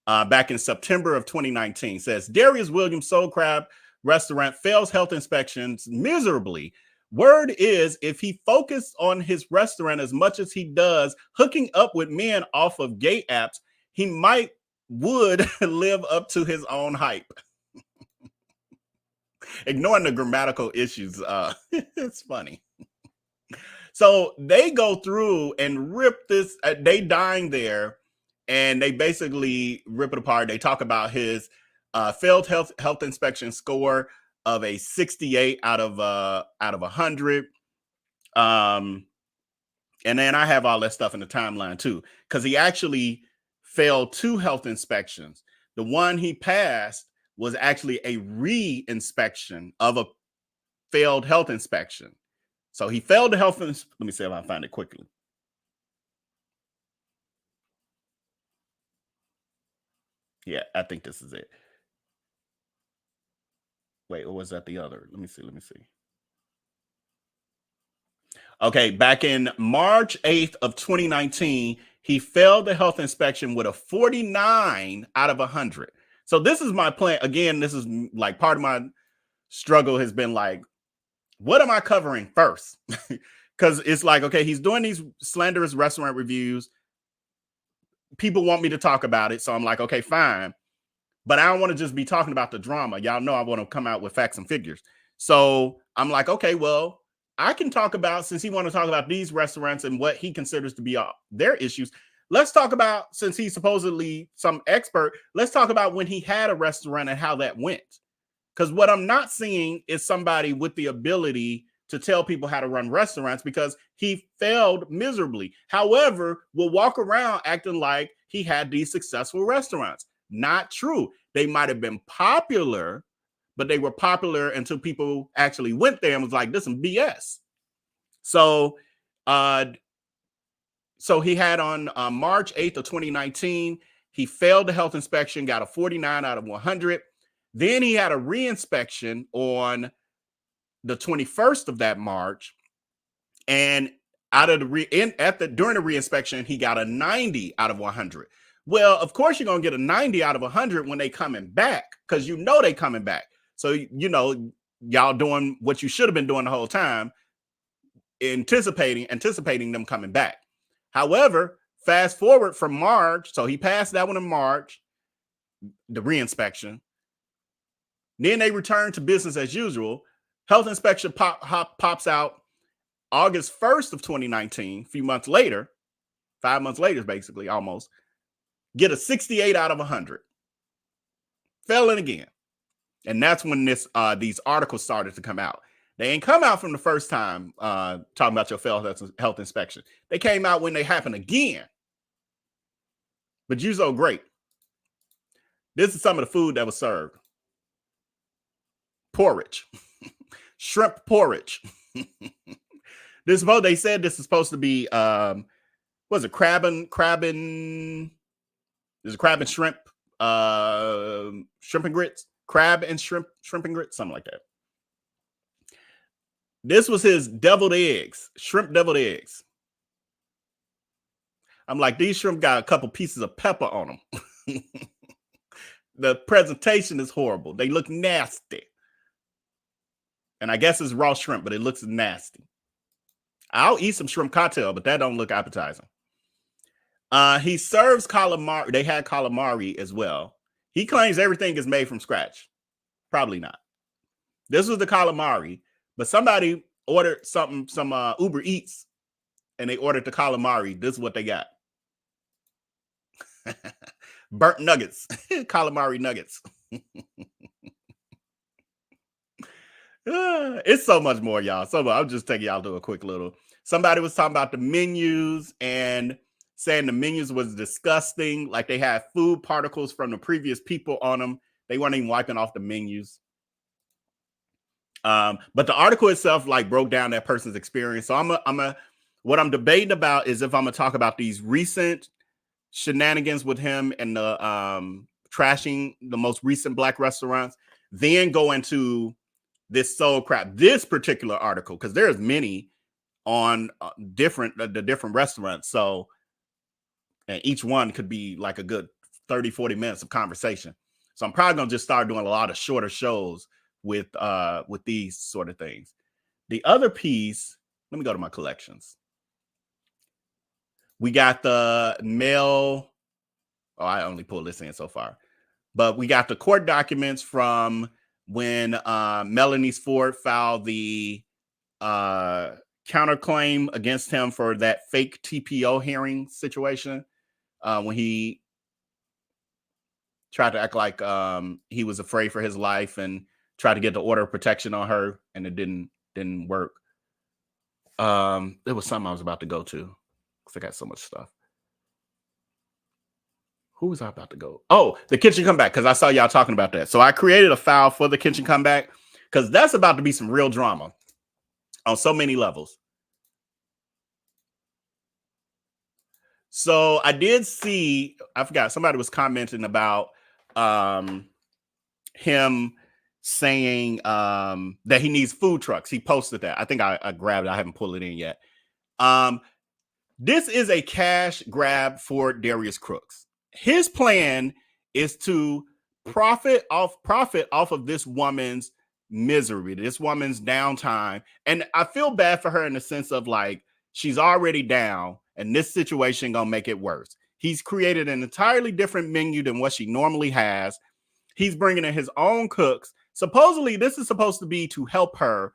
back in September of 2019. Says Darius Williams Soul Crab restaurant fails health inspections miserably. Word is, if he focused on his restaurant as much as he does hooking up with men off of gay apps, he would live up to his own hype. Ignoring the grammatical issues, it's funny. So they go through and rip this. They dine there, and they basically rip it apart. They talk about his failed health inspection score of a 68 out of 100. And then I have all that stuff in the timeline too, because he actually failed 2 health inspections. The one he passed was actually a re-inspection of a failed health inspection. So he failed the health. Let me see if I can find it quickly. Yeah, I think this is it. Wait, or was that the other? Let me see. Okay, back in March 8th of 2019, he failed the health inspection with a 49 out of 100. So this is my plan. Again, this is like part of my struggle has been like, what am I covering first? Because it's like, okay, he's doing these slanderous restaurant reviews. People want me to talk about it. So I'm like, okay, fine. But I don't want to just be talking about the drama. Y'all know I want to come out with facts and figures. So I'm like, okay, well, I can talk about, since he want to talk about these restaurants and what he considers to be their issues, let's talk about, since he's supposedly some expert, let's talk about when he had a restaurant and how that went. Because what I'm not seeing is somebody with the ability to tell people how to run restaurants, because he failed miserably. However, will walk around acting like he had these successful restaurants. Not true. They might have been popular, but they were popular until people actually went there and was like, this is BS. So, so he had on March 8th of 2019, he failed the health inspection, got a 49 out of 100. Then he had a re-inspection on the 21st of that March, and during the re-inspection, he got a 90 out of 100. Well, of course, you're gonna get a 90 out of 100 when they coming back, because you know they coming back. So you know y'all doing what you should have been doing the whole time, anticipating them coming back. However, fast forward from March, so he passed that one in March, the re-inspection. Then they return to business as usual. Health inspection pops out August 1st of 2019, a few months later, 5 months later, basically, almost, get a 68 out of 100. Failing again. And that's when these articles started to come out. They ain't come out from the first time talking about your failed health inspection. They came out when they happened again. But you're so great. This is some of the food that was served. Porridge. Shrimp porridge. They said this is supposed to be was it crab and shrimp shrimp and grits, crab and shrimp and grits, something like that. This was his deviled eggs, shrimp deviled eggs. I'm like, these shrimp got a couple pieces of pepper on them. The presentation is horrible. They look nasty. And I guess it's raw shrimp, but it looks nasty. I'll eat some shrimp cocktail, but that don't look appetizing. He serves calamari. They had calamari as well. He claims everything is made from scratch. Probably not. This was the calamari, but somebody ordered some Uber Eats, and they ordered the calamari. This is what they got. Burnt nuggets. Calamari nuggets. It's so much more, y'all. So I'm just taking y'all to a quick little. Somebody was talking about the menus and saying the menus was disgusting. Like they had food particles from the previous people on them. They weren't even wiping off the menus. But the article itself like broke down that person's experience. So what I'm debating about is if I'm gonna talk about these recent shenanigans with him and the trashing the most recent black restaurants, then go into this soul crap, this particular article, because there's many on the different restaurants. So, and each one could be like a good 30, 40 minutes of conversation. So I'm probably gonna just start doing a lot of shorter shows with these sort of things. The other piece, let me go to my collections. We got the mail. Oh, I only pulled this in so far, but we got the court documents from when Melanie Ford filed the counterclaim against him for that fake TPO hearing situation, when he tried to act like he was afraid for his life and tried to get the order of protection on her, and it didn't work. There was something I was about to go to because I got so much stuff. Who was I about to go? Oh, the kitchen comeback, because I saw y'all talking about that. So I created a file for the kitchen comeback because that's about to be some real drama on so many levels. So I did see, I forgot, somebody was commenting about him saying that he needs food trucks. He posted that. I think I grabbed it. I haven't pulled it in yet. This is a cash grab for Darius Crooks. His plan is to profit off of this woman's misery, this woman's downtime. And I feel bad for her in the sense of like, she's already down and this situation gonna make it worse. He's created an entirely different menu than what she normally has. He's bringing in his own cooks. Supposedly, this is supposed to be to help her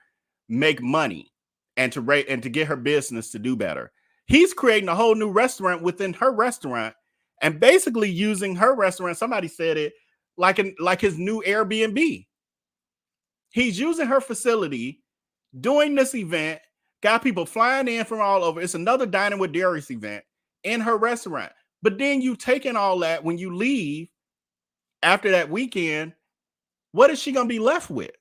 make money and to get her business to do better. He's creating a whole new restaurant within her restaurant and basically using her restaurant. Somebody said it like his new Airbnb. He's using her facility, doing this event, got people flying in from all over. It's another Dining with Darius event in her restaurant. But then you taking all that when you leave after that weekend, what is she going to be left with?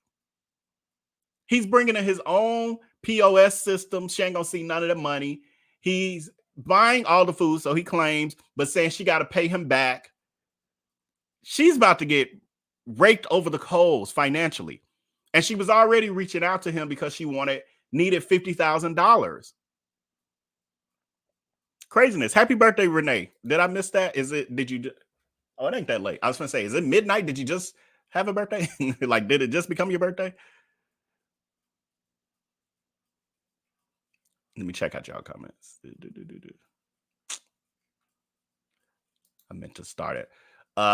He's bringing in his own POS system. She ain't going to see none of the money. He's buying all the food, so he claims, but saying she got to pay him back. She's about to get raked over the coals financially. And she was already reaching out to him because she needed $50,000. Craziness. Happy birthday, Renee. Did I miss that? Oh, it ain't that late. I was going to say, is it midnight? Did you just have a birthday? Like, did it just become your birthday? Let me check out y'all comments. I meant to start it.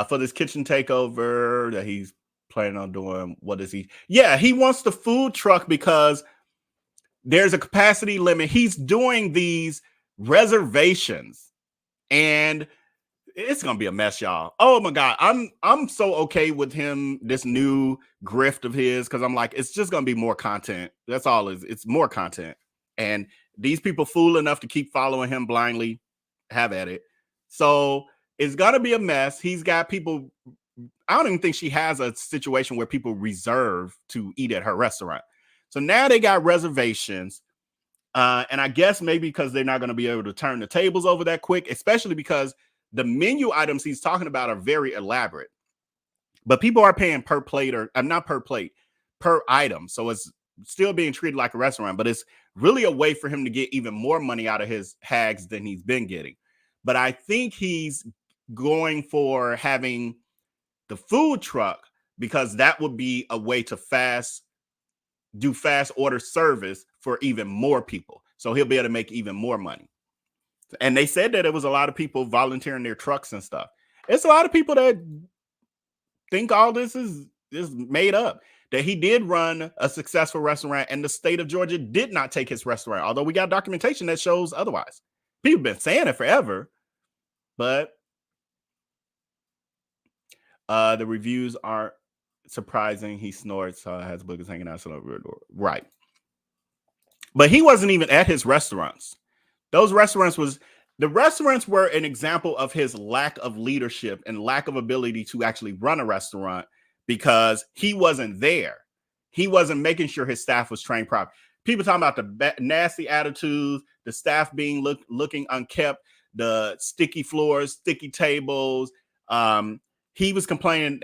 For this kitchen takeover that he's planning on doing, what is he? Yeah, he wants the food truck because there's a capacity limit. He's doing these reservations and it's gonna be a mess, y'all. Oh my god, I'm so okay with him, this new grift of his, because I'm like, it's just gonna be more content. That's all it's more content. And these people fool enough to keep following him blindly, have at it. So it's gonna be a mess. He's got people. I don't even think she has a situation where people reserve to eat at her restaurant. So now they got reservations. And I guess maybe because they're not going to be able to turn the tables over that quick, especially because the menu items he's talking about are very elaborate. But people are paying per plate, or not per plate, per item. So it's still being treated like a restaurant, but it's really a way for him to get even more money out of his hags than he's been getting. But I think he's going for having the food truck because that would be a way to do fast order service for even more people. So he'll be able to make even more money. And they said that it was a lot of people volunteering their trucks and stuff. It's a lot of people that think all this is made up, that he did run a successful restaurant and the state of Georgia did not take his restaurant, although we got documentation that shows otherwise. People have been saying it forever, but the reviews aren't surprising. He snorts, has boogers hanging out. Right. But he wasn't even at his restaurants. The restaurants were an example of his lack of leadership and lack of ability to actually run a restaurant because he wasn't there. He wasn't making sure his staff was trained properly. People talking about the nasty attitudes, the staff being looking unkept. the sticky floors, sticky tables. He was complaining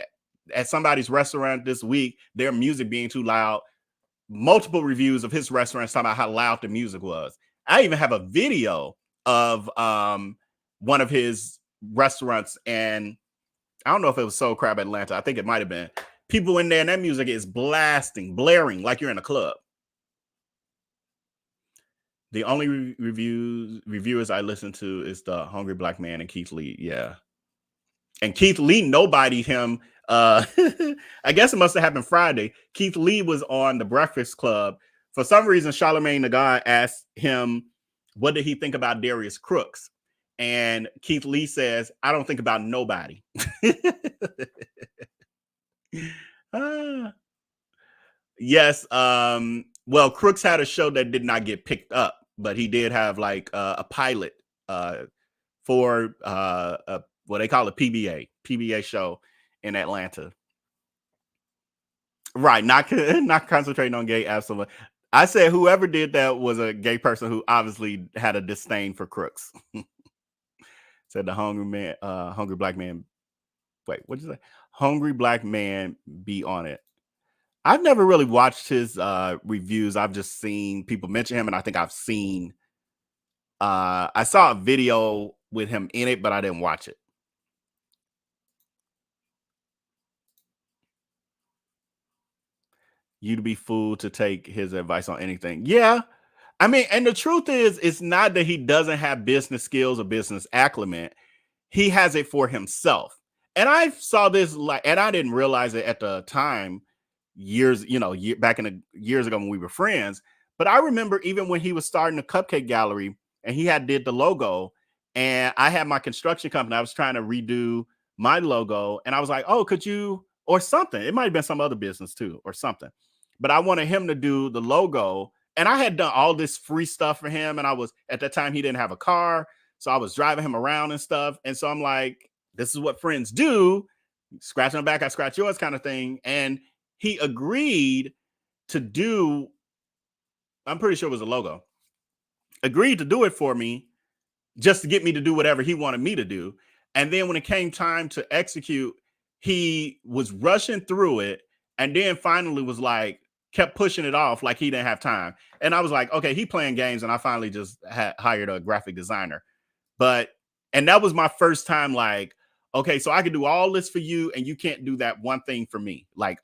at somebody's restaurant this week, their music being too loud. Multiple reviews of his restaurants talking about how loud the music was. I even have a video of one of his restaurants, and I don't know if it was Soul Crab Atlanta. I think it might have been. People in there, and that music is blaring like you're in a club. The only reviewers I listen to is the Hungry Black Man and Keith Lee. Yeah. And Keith Lee nobodied him. I guess it must have happened Friday. Keith Lee was on The Breakfast Club. For some reason, Charlamagne Tha God asked him, what did he think about Darius Crooks? And Keith Lee says, I don't think about nobody. Yes. Well, Crooks had a show that did not get picked up, but he did have like a pilot for what they call a PBA show in Atlanta. Right. Not concentrating on gay. Absolutely. I said whoever did that was a gay person who obviously had a disdain for Crooks. Said the hungry black man. Wait, what did you say? Hungry black man be on it. I've never really watched his reviews. I've just seen people mention him, and I think I've seen. I saw a video with him in it, but I didn't watch it. You'd be fooled to take his advice on anything. Yeah. I mean, and the truth is, it's not that he doesn't have business skills or business acumen. He has it for himself. And I saw this and I didn't realize it at the time, years back in the years ago when we were friends. But I remember even when he was starting the Cupcake Gallery and he did the logo, and I had my construction company. I was trying to redo my logo, and I was like, oh, could you, or something. It might have been some other business too, or something. But I wanted him to do the logo. And I had done all this free stuff for him. And I was, at that time, he didn't have a car. So I was driving him around and stuff. And so I'm like, this is what friends do. Scratch on the back, I scratch yours kind of thing. And he agreed to do, I'm pretty sure it was a logo, agreed to do it for me just to get me to do whatever he wanted me to do. And then when it came time to execute, he was rushing through it. And then finally was like, kept pushing it off like he didn't have time. And I was like, okay, he playing games. And I finally just hired a graphic designer. And that was my first time like, okay, so I can do all this for you and you can't do that one thing for me. Like,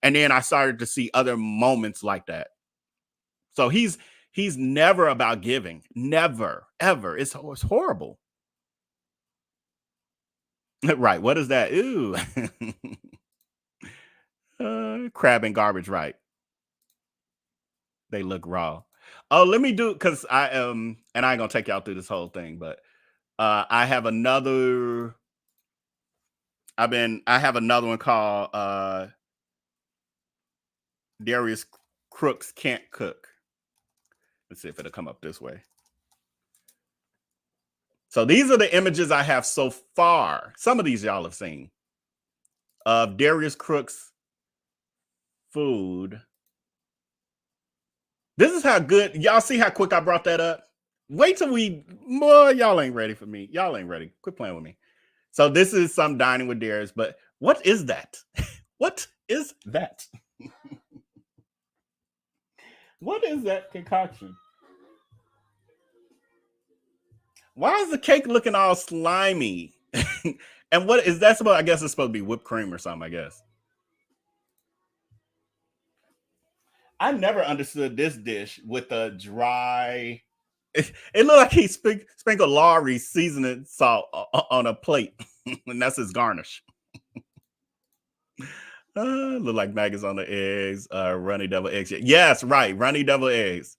and then I started to see other moments like that. So he's never about giving. Never, ever. It's horrible. Right. What is that? Ooh. Crab and garbage, right? They look raw. Oh, let me do, because I and I ain't gonna take y'all through this whole thing, but I have another. I have another one called Darius Crooks Can't Cook. Let's see if it'll come up this way. So these are the images I have so far. Some of these y'all have seen of Darius Crooks food. This is how good, y'all see how quick I brought that up? Wait till y'all ain't ready for me. Y'all ain't ready. Quit playing with me. So this is some dining with Darius, but what is that? What is that? What is that concoction? Why is the cake looking all slimy? And what is that supposed? I guess it's supposed to be whipped cream or something, I guess. I never understood this dish with a dry. It looked like he sprinkled Lawry seasoning salt on a plate, and that's his garnish. Look like maggots on the eggs. Runny devil eggs. Yes, right. Runny devil eggs.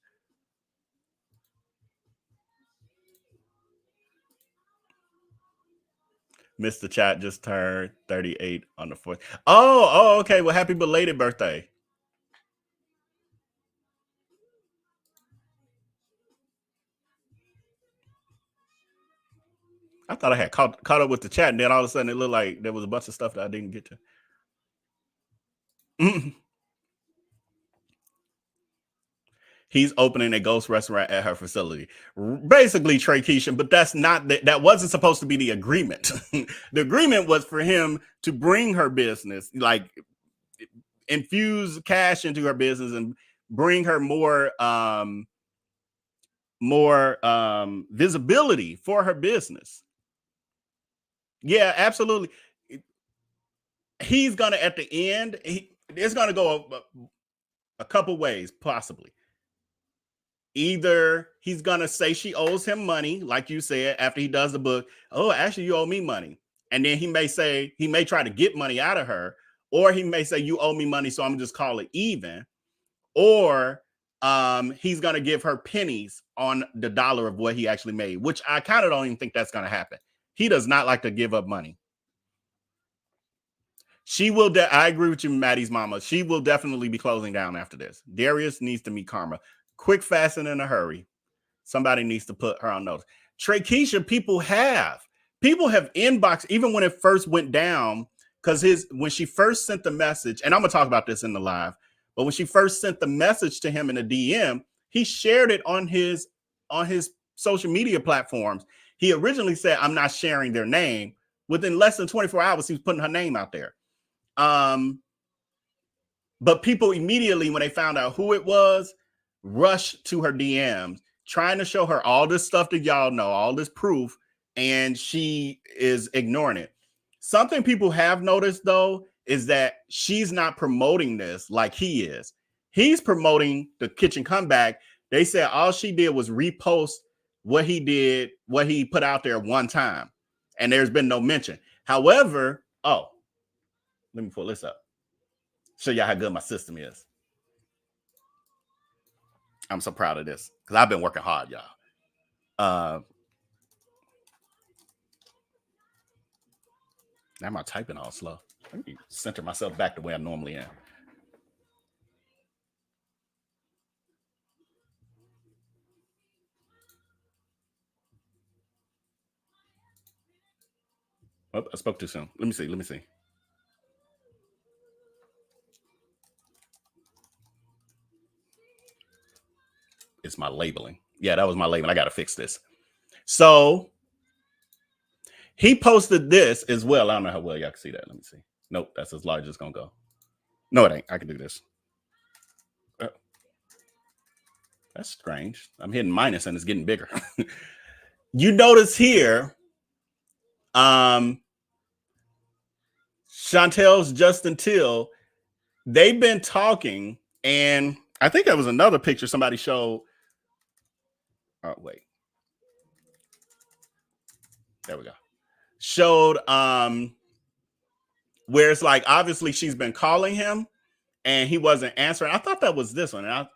Mr. Chat just turned 38 on the 4th. Oh, okay. Well, happy belated birthday. I thought I had caught up with the chat, and then all of a sudden it looked like there was a bunch of stuff that I didn't get to. he's opening a ghost restaurant at her facility. Basically, Trey Keisha, but that's not that wasn't supposed to be the agreement. The agreement was for him to bring her business, like infuse cash into her business and bring her more visibility for her business. Yeah, absolutely. He's gonna at the end, it's gonna go a couple ways, possibly. Either he's gonna say she owes him money, like you said, after he does the book. Oh, actually, you owe me money, and then he may try to get money out of her, or he may say you owe me money, so I'm just call it even, or he's gonna give her pennies on the dollar of what he actually made, which I kind of don't even think that's gonna happen. He does not like to give up money. She will. I agree with you, Maddie's mama. She will definitely be closing down after this. Darius needs to meet Karma. Quick, fast, and in a hurry. Somebody needs to put her on notice. Trey Keisha, people have inboxed even when it first went down, because when she first sent the message, and I'm gonna talk about this in the live, but when she first sent the message to him in a DM, he shared it on his social media platforms. He originally said, "I'm not sharing their name." Within less than 24 hours, he was putting her name out there. But people immediately, when they found out who it was, rushed to her DMs, trying to show her all this stuff that y'all know, all this proof, and she is ignoring it. Something people have noticed, though, is that she's not promoting this like he is. He's promoting the kitchen comeback. They said all she did was repost what he put out there one time, and there's been no mention. However, let me pull this up. Show y'all how good my system is. I'm so proud of this because I've been working hard, y'all. Now my typing all slow. Let me center myself back the way I normally am. Oh, I spoke too soon. Let me see. It's my labeling. Yeah, that was my labeling. I got to fix this. So he posted this as well. I don't know how well y'all can see that. Let me see. Nope, that's as large as it's going to go. No, it ain't. I can do this. Oh. That's strange. I'm hitting minus and it's getting bigger. You notice here, Chantel's Justin Till, they've been talking, and I think that was another picture somebody showed. Oh, wait. There we go. Showed where it's like obviously she's been calling him and he wasn't answering. I thought that was this one. And I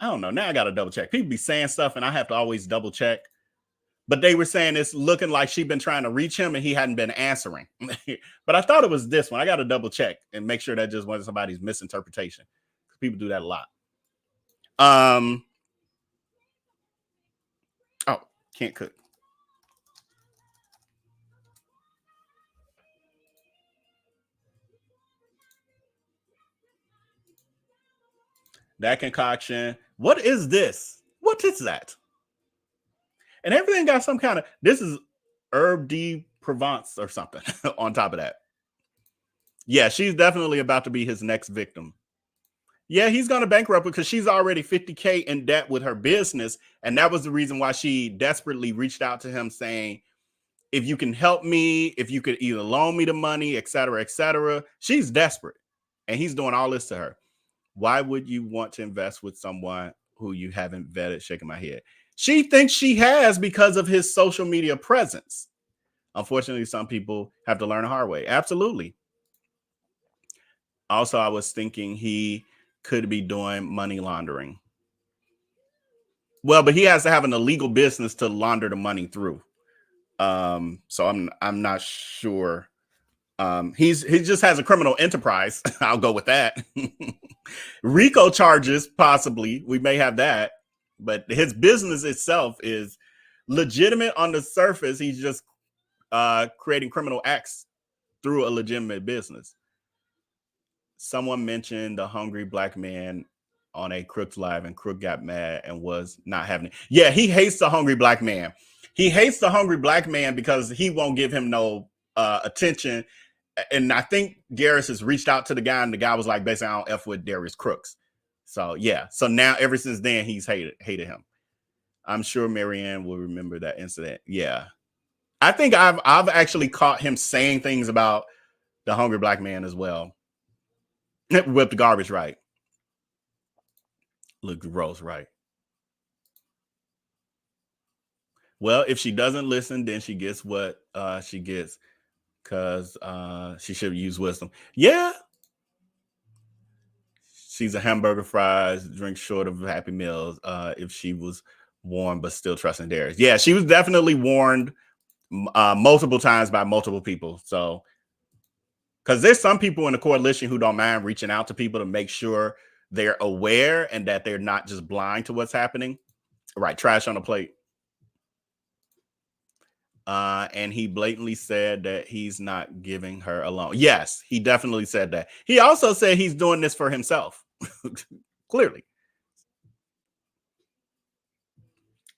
don't know. Now I got to double check. People be saying stuff and I have to always double check. But they were saying it's looking like she'd been trying to reach him and he hadn't been answering. But I thought it was this one. I got to double check and make sure that just wasn't somebody's misinterpretation. People do that a lot. Oh, can't cook. That concoction. What is this? What is that? And everything got some kind of, this is Herb de Provence or something on top of that. Yeah, she's definitely about to be his next victim. Yeah, he's going to bankrupt because she's already $50K in debt with her business. And that was the reason why she desperately reached out to him saying, if you can help me, if you could either loan me the money, et cetera, et cetera. She's desperate. And he's doing all this to her. Why would you want to invest with someone who you haven't vetted? Shaking my head. She thinks she has because of his social media presence. Unfortunately, some people have to learn the hard way. Absolutely. Also, I was thinking he could be doing money laundering. Well, but he has to have an illegal business to launder the money through. So I'm not sure. He just has a criminal enterprise. I'll go with that. RICO charges, possibly. We may have that. But his business itself is legitimate on the surface. He's just creating criminal acts through a legitimate business. Someone mentioned the hungry black man on a Crooks live, and Crook got mad and was not having it. Yeah, he hates the hungry black man. He hates the hungry black man because he won't give him no attention. And I think Darius has reached out to the guy, and the guy was like, basically, I don't F with Darius Crooks. So yeah. So now ever since then, he's hated him. I'm sure Marianne will remember that incident. Yeah. I think I've actually caught him saying things about the hungry black man as well. Whip the garbage right. Look, Rose right. Well, if she doesn't listen, then she gets what she gets, because she should use wisdom. Yeah. She's a hamburger, fries, drink short of Happy Meals. If she was warned but still trusting Darius. Yeah, she was definitely warned multiple times by multiple people. So, because there's some people in the coalition who don't mind reaching out to people to make sure they're aware and that they're not just blind to what's happening. Right, trash on the plate. And he blatantly said that he's not giving her a loan. Yes, he definitely said that. He also said he's doing this for himself. Clearly.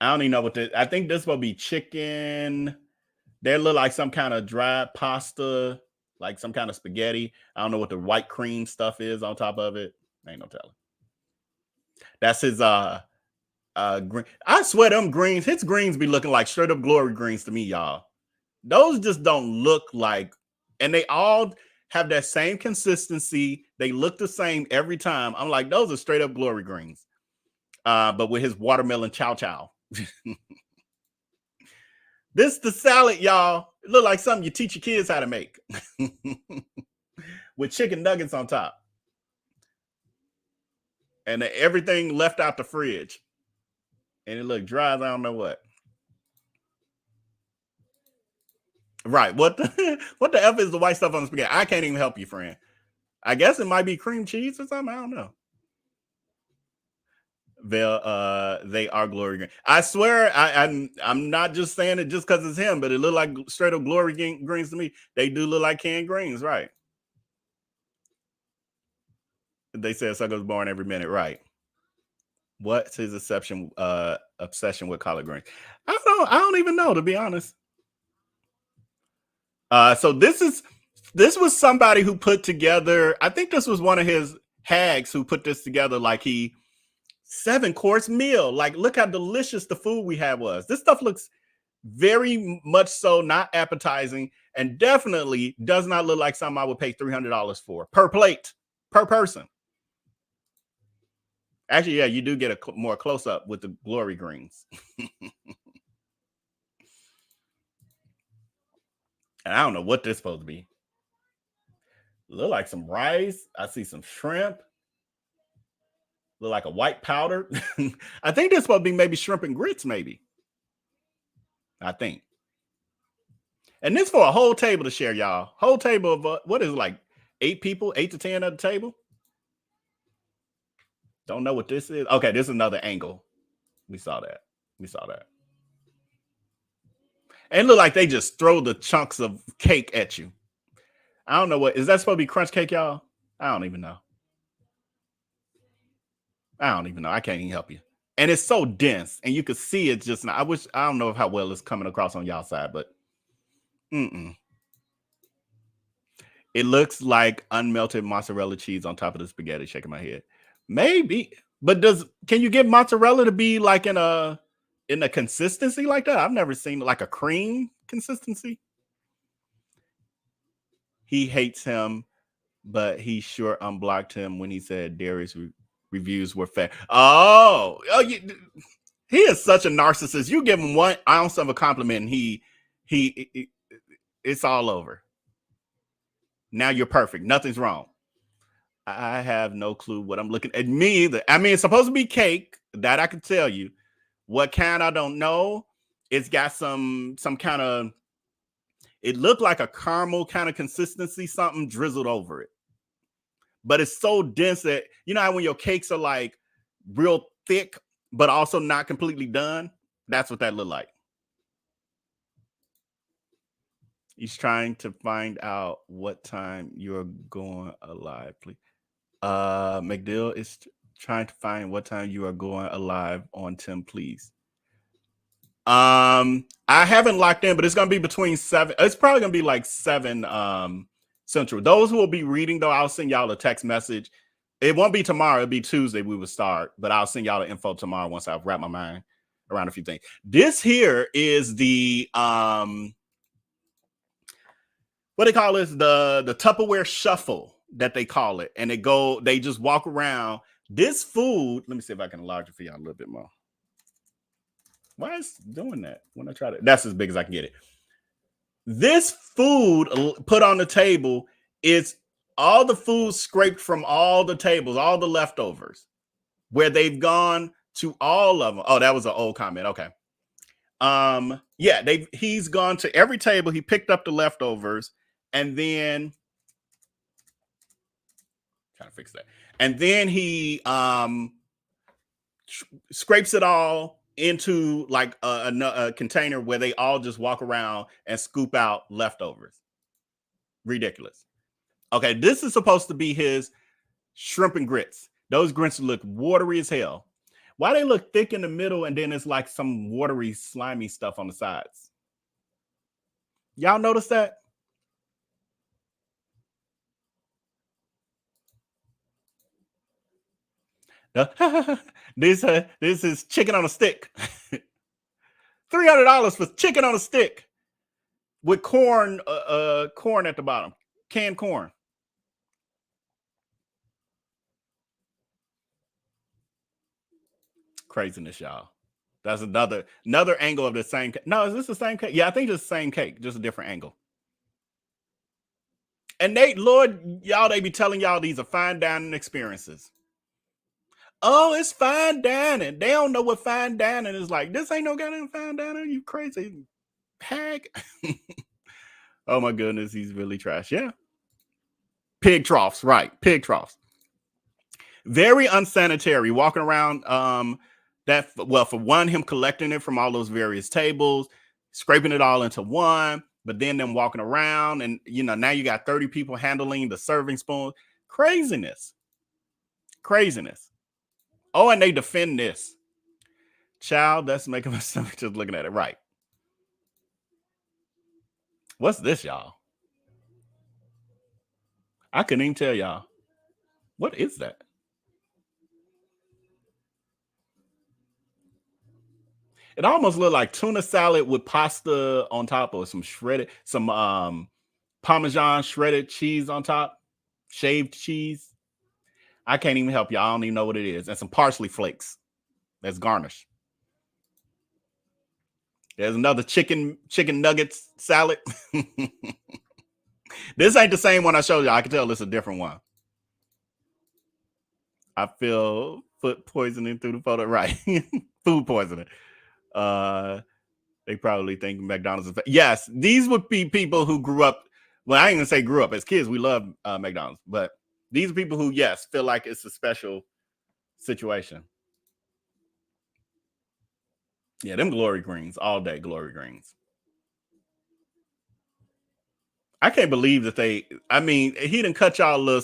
I don't even know what this. I think this will be chicken. They look like some kind of dried pasta, like some kind of spaghetti. I don't know what the white cream stuff is on top of it. Ain't no telling. That's his green. I swear them greens, his greens be looking like straight up glory greens to me, y'all. Those just don't look like, and they all have that same consistency. They look the same every time. I'm like, those are straight up glory greens. But with his watermelon chow chow. This the salad, y'all. It look like something you teach your kids how to make. With chicken nuggets on top. And everything left out the fridge. And it looked dry as I don't know what. Right. What the F is the white stuff on the spaghetti? I can't even help you, friend. I guess it might be cream cheese or something. I don't know. They are glory green. I swear, I'm not just saying it just because it's him, but it look like straight up glory greens to me. They do look like canned greens, right? They said suckers born every minute, right? What's his obsession with collard greens? I don't even know, to be honest. So this was somebody who put together, I think this was one of his hags who put this together, like 7-course meal. Like, look how delicious the food we had was. This stuff looks very much so not appetizing, and definitely does not look like something I would pay $300 for per plate, per person. Actually, yeah, you do get a more close up with the glory greens. And I don't know what this is supposed to be. Look like some rice. I see some shrimp. Look like a white powder. I think this is supposed to be maybe shrimp and grits, maybe. I think. And this for a whole table to share, y'all. Whole table of, what is it, like 8 people, 8 to 10 at the table? Don't know what this is. Okay, this is another angle. We saw that. And it looked like they just throw the chunks of cake at you. I don't know what. Is that supposed to be crunch cake, y'all? I don't even know. I can't even help you. And it's so dense. And you could see it just now. I don't know how well it's coming across on y'all side, but it looks like unmelted mozzarella cheese on top of the spaghetti. Shaking my head. Maybe. But can you get mozzarella to be like in a consistency like that? I've never seen like a cream consistency. He hates him, but he sure unblocked him when he said Darius reviews were fair. Oh, he is such a narcissist. You give him 1 ounce of a compliment, and he it's all over. Now you're perfect. Nothing's wrong. I have no clue what I'm looking at. Me either. I mean, it's supposed to be cake. That I can tell you. What kind, I don't know. It's got some kind of, it looked like a caramel kind of consistency, something drizzled over it. But it's so dense that, you know how when your cakes are like real thick, but also not completely done? That's what that looked like. He's trying to find out what time you're going live, please. McDill is Trying to find what time you are going alive on Tim, please. I haven't locked in, but it's gonna be between 7. It's probably gonna be like 7 Central. Those who will be reading, though, I'll send y'all a text message. It won't be tomorrow, it'll be Tuesday. We will start, but I'll send y'all the info tomorrow once I've wrapped my mind around a few things. This here is the what they call this, the Tupperware shuffle that they call it, and they just walk around. This food, let me see if I can enlarge it for y'all a little bit more. Why is it doing that when I try to? That's as big as I can get it. This food put on the table is all the food scraped from all the tables, all the leftovers, where they've gone to all of them. Oh, that was an old comment. Okay. Yeah, he's gone to every table. He picked up the leftovers, and then trying to fix that. And then he scrapes it all into like a container where they all just walk around and scoop out leftovers. Ridiculous. Okay, this is supposed to be his shrimp and grits. Those grits look watery as hell. Why they look thick in the middle and then it's like some watery, slimy stuff on the sides? Y'all notice that? This is chicken on a stick. $300 for chicken on a stick with corn at the bottom, canned corn. Craziness, y'all. That's another angle of the same cake. No, is this the same cake? Yeah, I think it's the same cake, just a different angle. And Lord, y'all, they be telling y'all these are fine dining experiences. Oh, it's fine dining. They don't know what fine dining is like. This ain't no goddamn fine dining. You crazy hag. Oh my goodness, he's really trash. Yeah. Pig troughs, right. Pig troughs. Very unsanitary. Walking around for one, him collecting it from all those various tables, scraping it all into one, but then them walking around and now you got 30 people handling the serving spoon. Craziness. Oh, and they defend this. Child, that's making my stomach just looking at it. Right. What's this, y'all? I couldn't even tell y'all. What is that? It almost looked like tuna salad with pasta on top or some Parmesan shredded cheese on top, shaved cheese. I can't even help you. I don't even know what it is. And some parsley flakes. That's garnish. There's another chicken nuggets salad. This ain't the same one I showed you. I can tell it's a different one. I feel food poisoning through the photo. Right. Food poisoning. They probably think McDonald's is. Yes, these would be people who grew up. Well, I ain't gonna say grew up. As kids, we love McDonald's, but these are people who, yes, feel like it's a special situation. Yeah, them glory greens all day. Glory greens. I can't believe that he didn't cut y'all little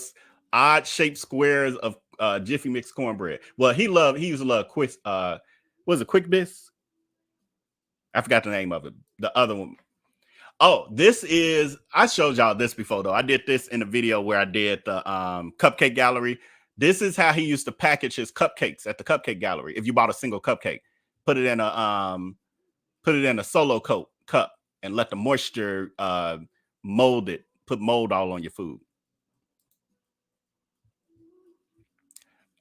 odd shaped squares of Jiffy Mix cornbread. Well, he used to love Quick. Was it Quick Bis? I forgot the name of it. The other one. Oh, I showed y'all this before, though. I did this in a video where I did the Cupcake Gallery. This is how he used to package his cupcakes at the Cupcake Gallery. If you bought a single cupcake, put it in a solo coat cup and let the moisture mold it, put mold all on your food.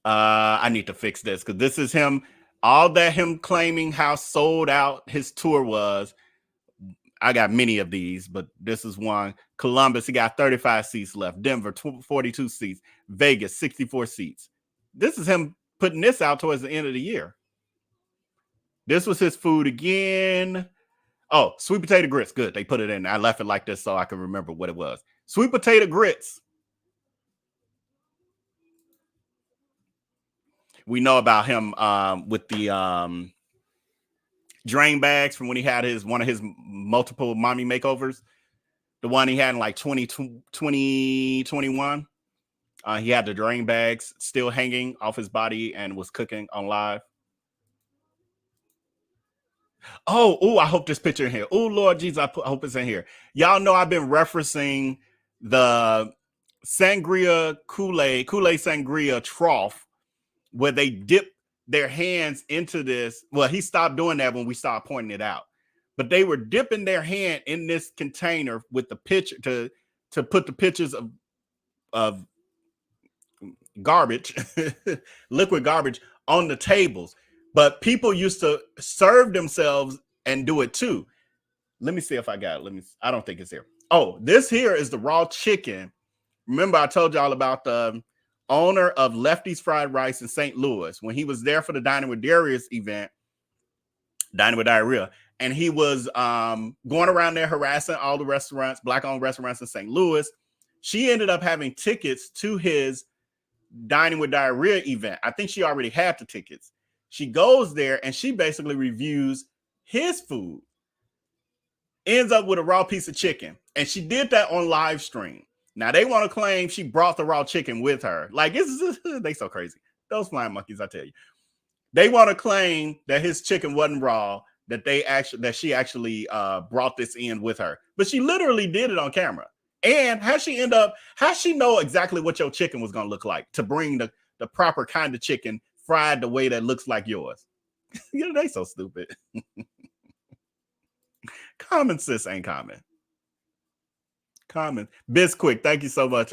I need to fix this because this is him. All that him claiming how sold out his tour was. I got many of these, but this is one. Columbus, he got 35 seats left. Denver, 42 seats. Vegas, 64 seats. This is him putting this out towards the end of the year. This was his food again. Oh, sweet potato grits. Good. They put it in. I left it like this so I can remember what it was. Sweet potato grits. We know about him with the drain bags from when he had one of his multiple mommy makeovers. The one he had in like 2021. He had the drain bags still hanging off his body and was cooking on live. Oh, I hope this picture in here. Oh, Lord Jesus, I hope it's in here. Y'all know I've been referencing the sangria Kool-Aid sangria trough where they dip their hands into this. Well, he stopped doing that when we started pointing it out. But they were dipping their hand in this container with the picture to put the pictures of garbage, liquid garbage on the tables. But people used to serve themselves and do it too. Let me see if I got it. I don't think it's here. Oh, this here is the raw chicken. Remember, I told y'all about the owner of Lefty's Fried Rice in St. Louis when he was there for the Dining with Darius event, Dining with Diarrhea, and he was going around there harassing all the restaurants, Black-owned restaurants in St. Louis. She ended up having tickets to his Dining with Diarrhea event. I think she already had the tickets. She goes there and she basically reviews his food. Ends up with a raw piece of chicken. And she did that on live stream. Now they want to claim she brought the raw chicken with her. Like, they so crazy. Those flying monkeys, I tell you. They want to claim that his chicken wasn't raw, that she actually brought this in with her. But she literally did it on camera. And how she know exactly what your chicken was gonna look like to bring the proper kind of chicken fried the way that looks like yours? You know, they so stupid. Common sense ain't common. Common. Bisquick, thank you so much,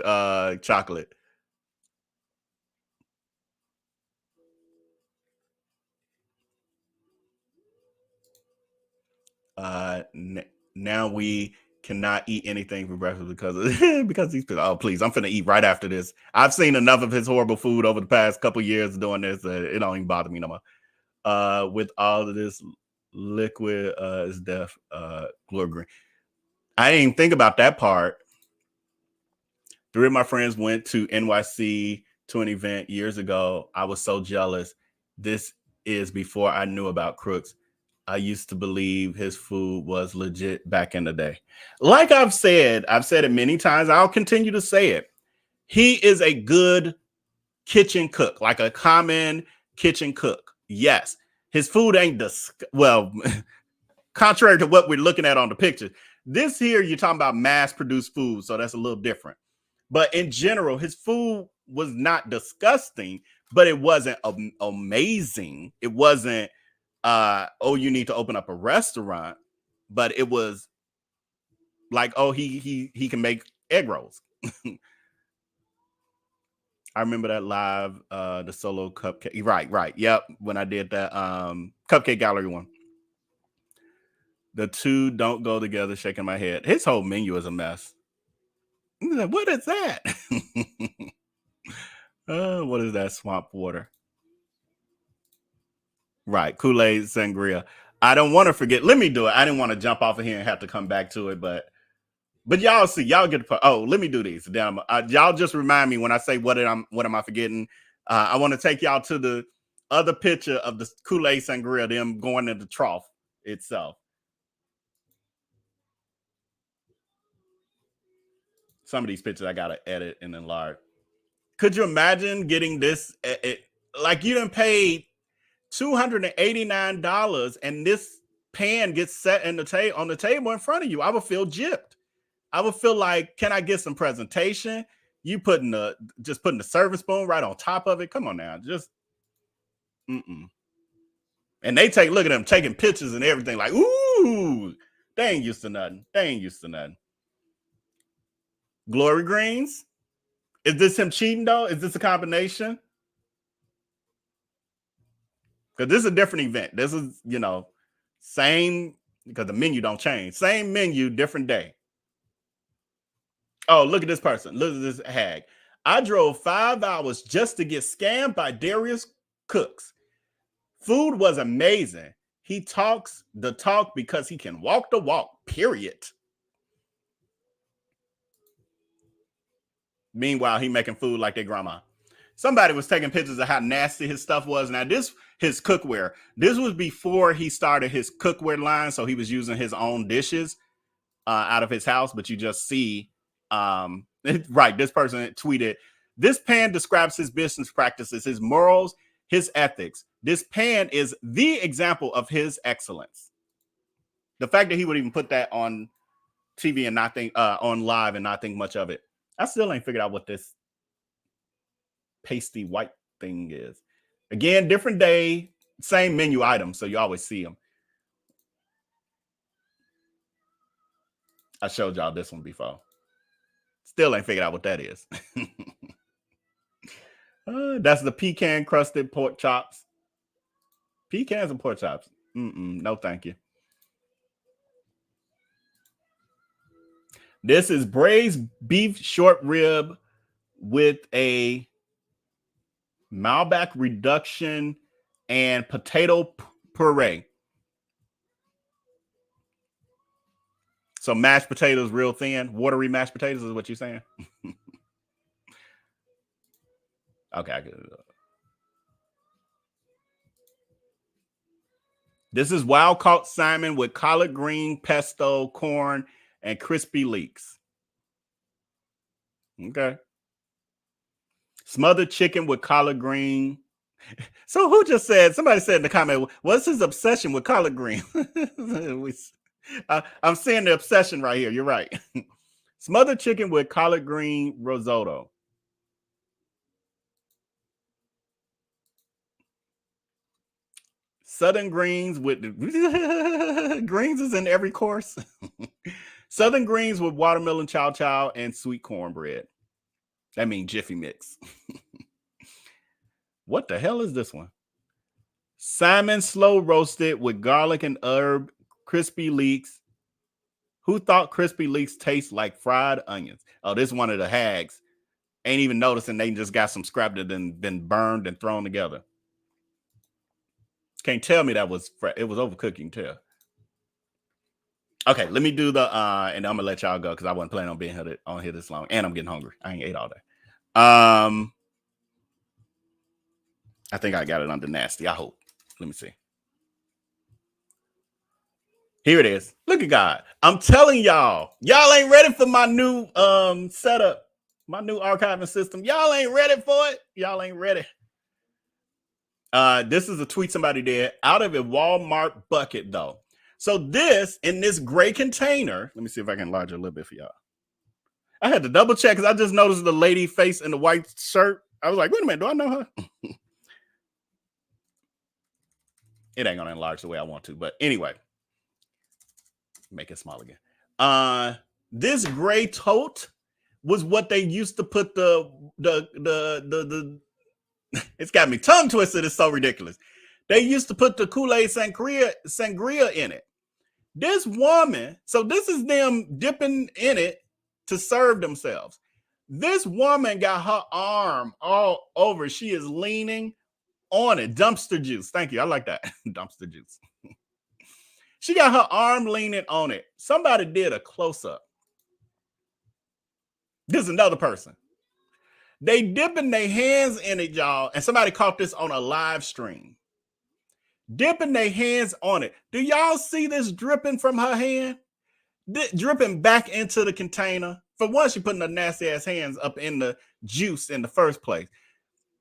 Chocolate. Now we cannot eat anything for breakfast because these people. Oh, please, I'm finna eat right after this. I've seen enough of his horrible food over the past couple years doing this. It don't even bother me no more. With all of this liquid is death, glory green. I didn't even think about that part. 3 of my friends went to NYC to an event years ago. I was so jealous. This is before I knew about Crooks. I used to believe his food was legit back in the day. Like I've said it many times. I'll continue to say it. He is a good kitchen cook, like a common kitchen cook. Yes, his food ain't well, contrary to what we're looking at on the picture. This here, you're talking about mass-produced food, so that's a little different. But in general, his food was not disgusting, but it wasn't amazing. It wasn't you need to open up a restaurant, but it was like, he can make egg rolls. I remember that live, the solo cupcake. Right. Yep. When I did that Cupcake Gallery one. The two don't go together, shaking my head. His whole menu is a mess. What is that? What is that? Swamp water. Right. Kool-Aid sangria. I don't want to forget. Let me do it. I didn't want to jump off of here and have to come back to it, but y'all see, y'all get the. Oh, let me do these. Damn, y'all just remind me when I say what am I forgetting? I want to take y'all to the other picture of the Kool-Aid sangria, them going to the trough itself. Some of these pictures I gotta edit and enlarge. Could you imagine getting this? Like you done paid $289 and this pan gets set on the table in front of you. I would feel gypped. I would feel like, can I get some presentation? You putting the serving spoon right on top of it. Come on now, just And they look at them taking pictures and everything like, ooh, they ain't used to nothing. Glory greens. Is this him cheating though? Is this a combination? Because this is a different event. This is, same, because the menu don't change. Same menu, different day. Oh, look at this person. Look at this hag. I drove 5 hours just to get scammed by Darius Cooks. Food was amazing. He talks the talk because he can walk the walk, period. Meanwhile, he making food like their grandma. Somebody was taking pictures of how nasty his stuff was. Now, his cookware. This was before he started his cookware line, so he was using his own dishes out of his house. But you just see, right, this person tweeted, This pan describes his business practices, his morals, his ethics. This pan is the example of his excellence. The fact that he would even put that on TV and not think on live and not think much of it. I still ain't figured out what this pasty white thing is. Again, different day, same menu item, so you always see them. I showed y'all this one before. Still ain't figured out what that is. That's the pecan crusted pork chops. Pecans and pork chops. No, thank you. This is braised beef short rib with a Malbec reduction and potato puree. So mashed potatoes real thin, watery mashed potatoes is what you're saying? Okay, I get it. This is wild caught salmon with collard green, pesto, corn, and crispy leeks. Okay. Smothered chicken with collard green. So who just said, somebody said in the comment, what's his obsession with collard green? I'm seeing the obsession right here. You're right. Smothered chicken with collard green risotto. Southern greens with greens is in every course. Southern greens with watermelon chow chow and sweet cornbread. That means Jiffy Mix. What the hell is this one? Salmon slow roasted with garlic and herb, crispy leeks. Who thought crispy leeks taste like fried onions? Oh, this is one of the hags. Ain't even noticing they just got some scrap that been burned and thrown together. Can't tell me that was it was overcooked, you can tell. Okay, let me do the and I'm gonna let y'all go because I wasn't planning on being here this long, and I'm getting hungry. I ain't ate all day. I think I got it under nasty. I hope. Let me see. Here it is. Look at God. I'm telling y'all ain't ready for my new setup, my new archiving system. Y'all ain't ready for it. Y'all ain't ready. This is a tweet somebody did out of a Walmart bucket, though. So this in this gray container. Let me see if I can enlarge it a little bit for y'all. I had to double check because I just noticed the lady face in the white shirt. I was like, wait a minute, do I know her? It ain't gonna enlarge the way I want to, but anyway, make it small again. This gray tote was what they used to put the it's got me tongue twisted. It's so ridiculous. They used to put the Kool-Aid sangria in it. This woman, so this is them dipping in it to serve themselves. This woman got her arm all over. She is leaning on it. Dumpster juice. Thank you. I like that. Dumpster juice. She got her arm leaning on it. Somebody did a close-up. This is another person. They dipping their hands in it, y'all. And somebody caught this on a live stream. Dipping their hands on it. Do y'all see this dripping from her hand? Dripping back into the container. For one, she putting her nasty ass hands up in the juice in the first place.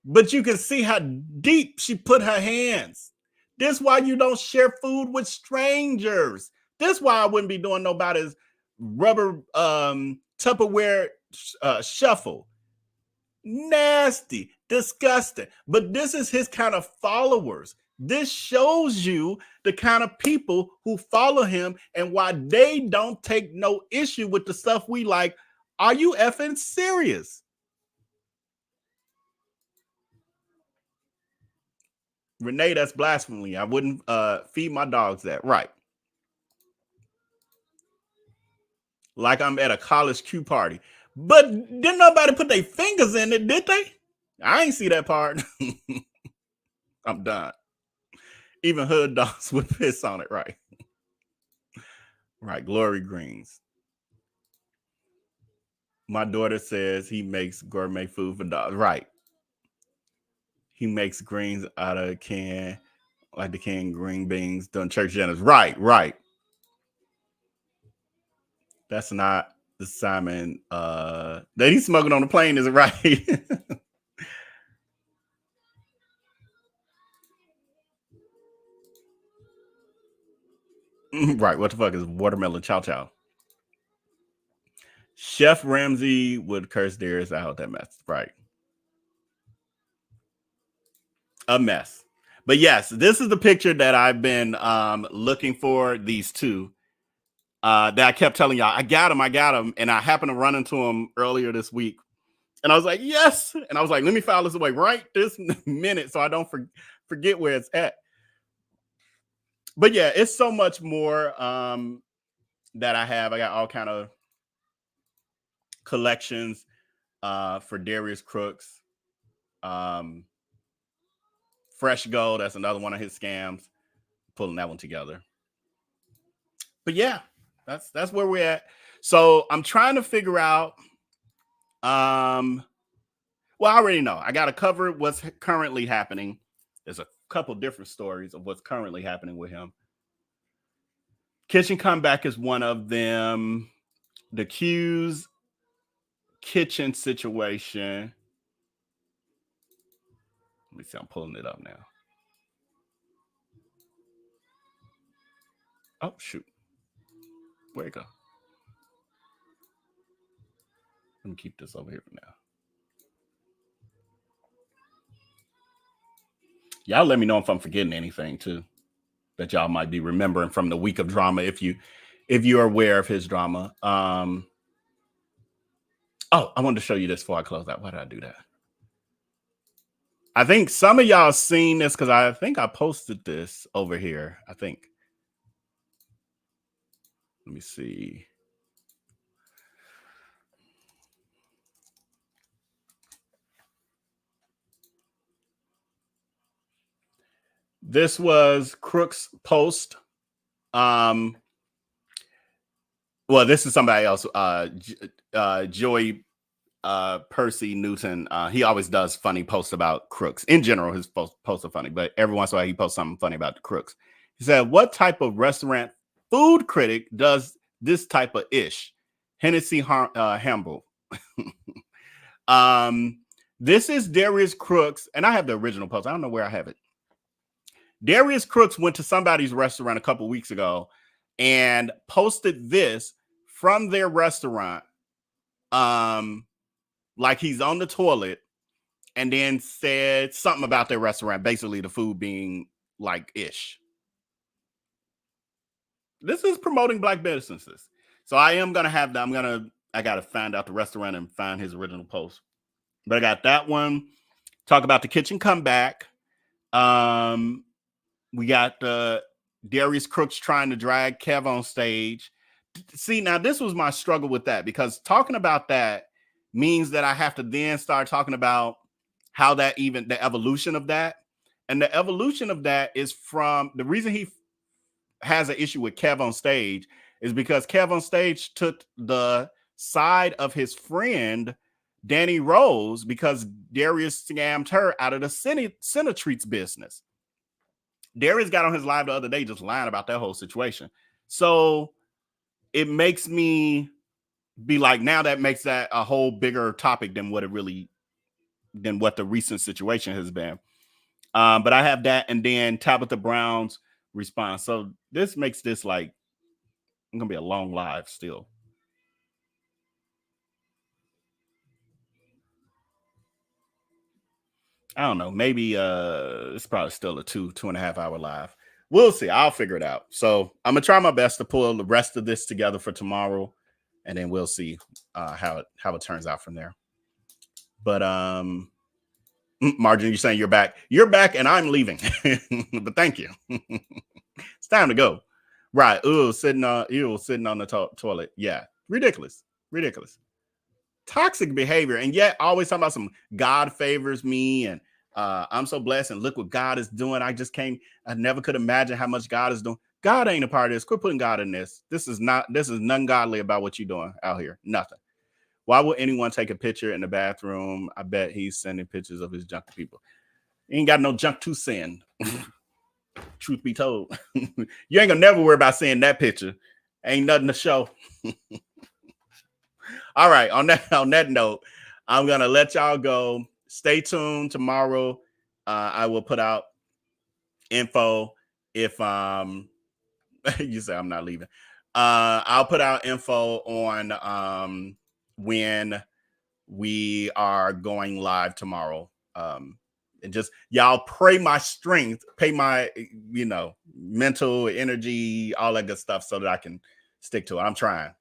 But you can see how deep she put her hands. This is why you don't share food with strangers. This is why I wouldn't be doing nobody's rubber Tupperware shuffle. Nasty, disgusting. But this is his kind of followers. This shows you the kind of people who follow him and why they don't take no issue with the stuff we like. Are you effing serious? Renee, that's blasphemy. I wouldn't feed my dogs that. Right. Like I'm at a college Q party. But didn't nobody put their fingers in it, did they? I ain't see that part. I'm done. Even hood dogs would piss on it, right? Right, Glory Greens. My daughter says he makes gourmet food for dogs. Right. He makes greens out of a can, like the canned green beans done church dinners. Right. That's not Simon that he's smoking on the plane, is it right? Right. What the fuck is watermelon chow chow? Chef Ramsay would curse Darius out. That mess. Right. A mess. But yes, this is the picture that I've been looking for, these two. That I kept telling y'all, I got him. And I happened to run into him earlier this week. And I was like, yes. And I was like, let me file this away right this minute so I don't forget where it's at. But yeah, it's so much more that I have. I got all kind of collections for Darius Crooks. Fresh Gold, that's another one of his scams. Pulling that one together. But yeah, that's where we're at. So I'm trying to figure out. Well, I already know. I got to cover what's currently happening. There's a couple different stories of what's currently happening with him. Kitchen Comeback is one of them. The Q's kitchen situation. Let me see. I'm pulling it up now. Oh, shoot. Where'd it go? Let me keep this over here for now. Y'all let me know if I'm forgetting anything too that y'all might be remembering from the week of drama if you're aware of his drama. Oh, I wanted to show you this before I close out. Why did I do that? I think some of y'all seen this because I think I posted this over here. I think. Let me see. This was Crooks' post. Well, this is somebody else. Joey Percy Newton. He always does funny posts about Crooks. In general, his posts are funny, but every once in a while he posts something funny about the Crooks. He said, "What type of restaurant food critic does this type of ish?" Hennessy Hamble. This is Darius Crooks, and I have the original post. I don't know where I have it. Darius Crooks went to somebody's restaurant a couple weeks ago and posted this from their restaurant, like he's on the toilet, and then said something about their restaurant, basically the food being like ish. This is promoting Black businesses. So I am gonna have that. I gotta find out the restaurant and find his original post. But I got that one. Talk about the kitchen comeback. We got Darius Crooks trying to drag Kev on stage. See, now this was my struggle with that, because talking about that means that I have to then start talking about how that even the evolution of that. And the evolution of that is from the reason he has an issue with Kev on stage is because Kev on stage took the side of his friend Danny Rose because Darius scammed her out of the Cinetreats business. Darius got on his live the other day just lying about that whole situation. So it makes me be like, now that makes that a whole bigger topic than what the recent situation has been. But I have that, and then Tabitha Brown's response. So this makes this like it's gonna be a long live still. I don't know. Maybe it's probably still a 2.5 hour live. We'll see. I'll figure it out. So I'm gonna try my best to pull the rest of this together for tomorrow, and then we'll see how it turns out from there. But Margin, you're saying you're back. You're back, and I'm leaving. But thank you. It's time to go. Right. Sitting on the toilet. Yeah. Ridiculous. Toxic behavior. And yet always talking about some God favors me and I'm so blessed and look what God is doing. I never could imagine how much God is doing. God ain't a part of this. Quit putting God in this. This is none godly about what you're doing out here. Nothing. Why would anyone take a picture in the bathroom? I bet he's sending pictures of his junk to people. He ain't got no junk to send. Truth be told. You ain't gonna never worry about seeing that picture. Ain't nothing to show. All right. On that note, I'm gonna let y'all go. Stay tuned tomorrow. I will put out info if you say I'm not leaving. I'll put out info on when we are going live tomorrow. And just y'all pray my strength, pay my mental energy, all that good stuff, so that I can stick to it. I'm trying.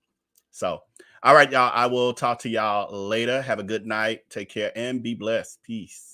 So, all right, y'all. I will talk to y'all later. Have a good night. Take care and be blessed. Peace.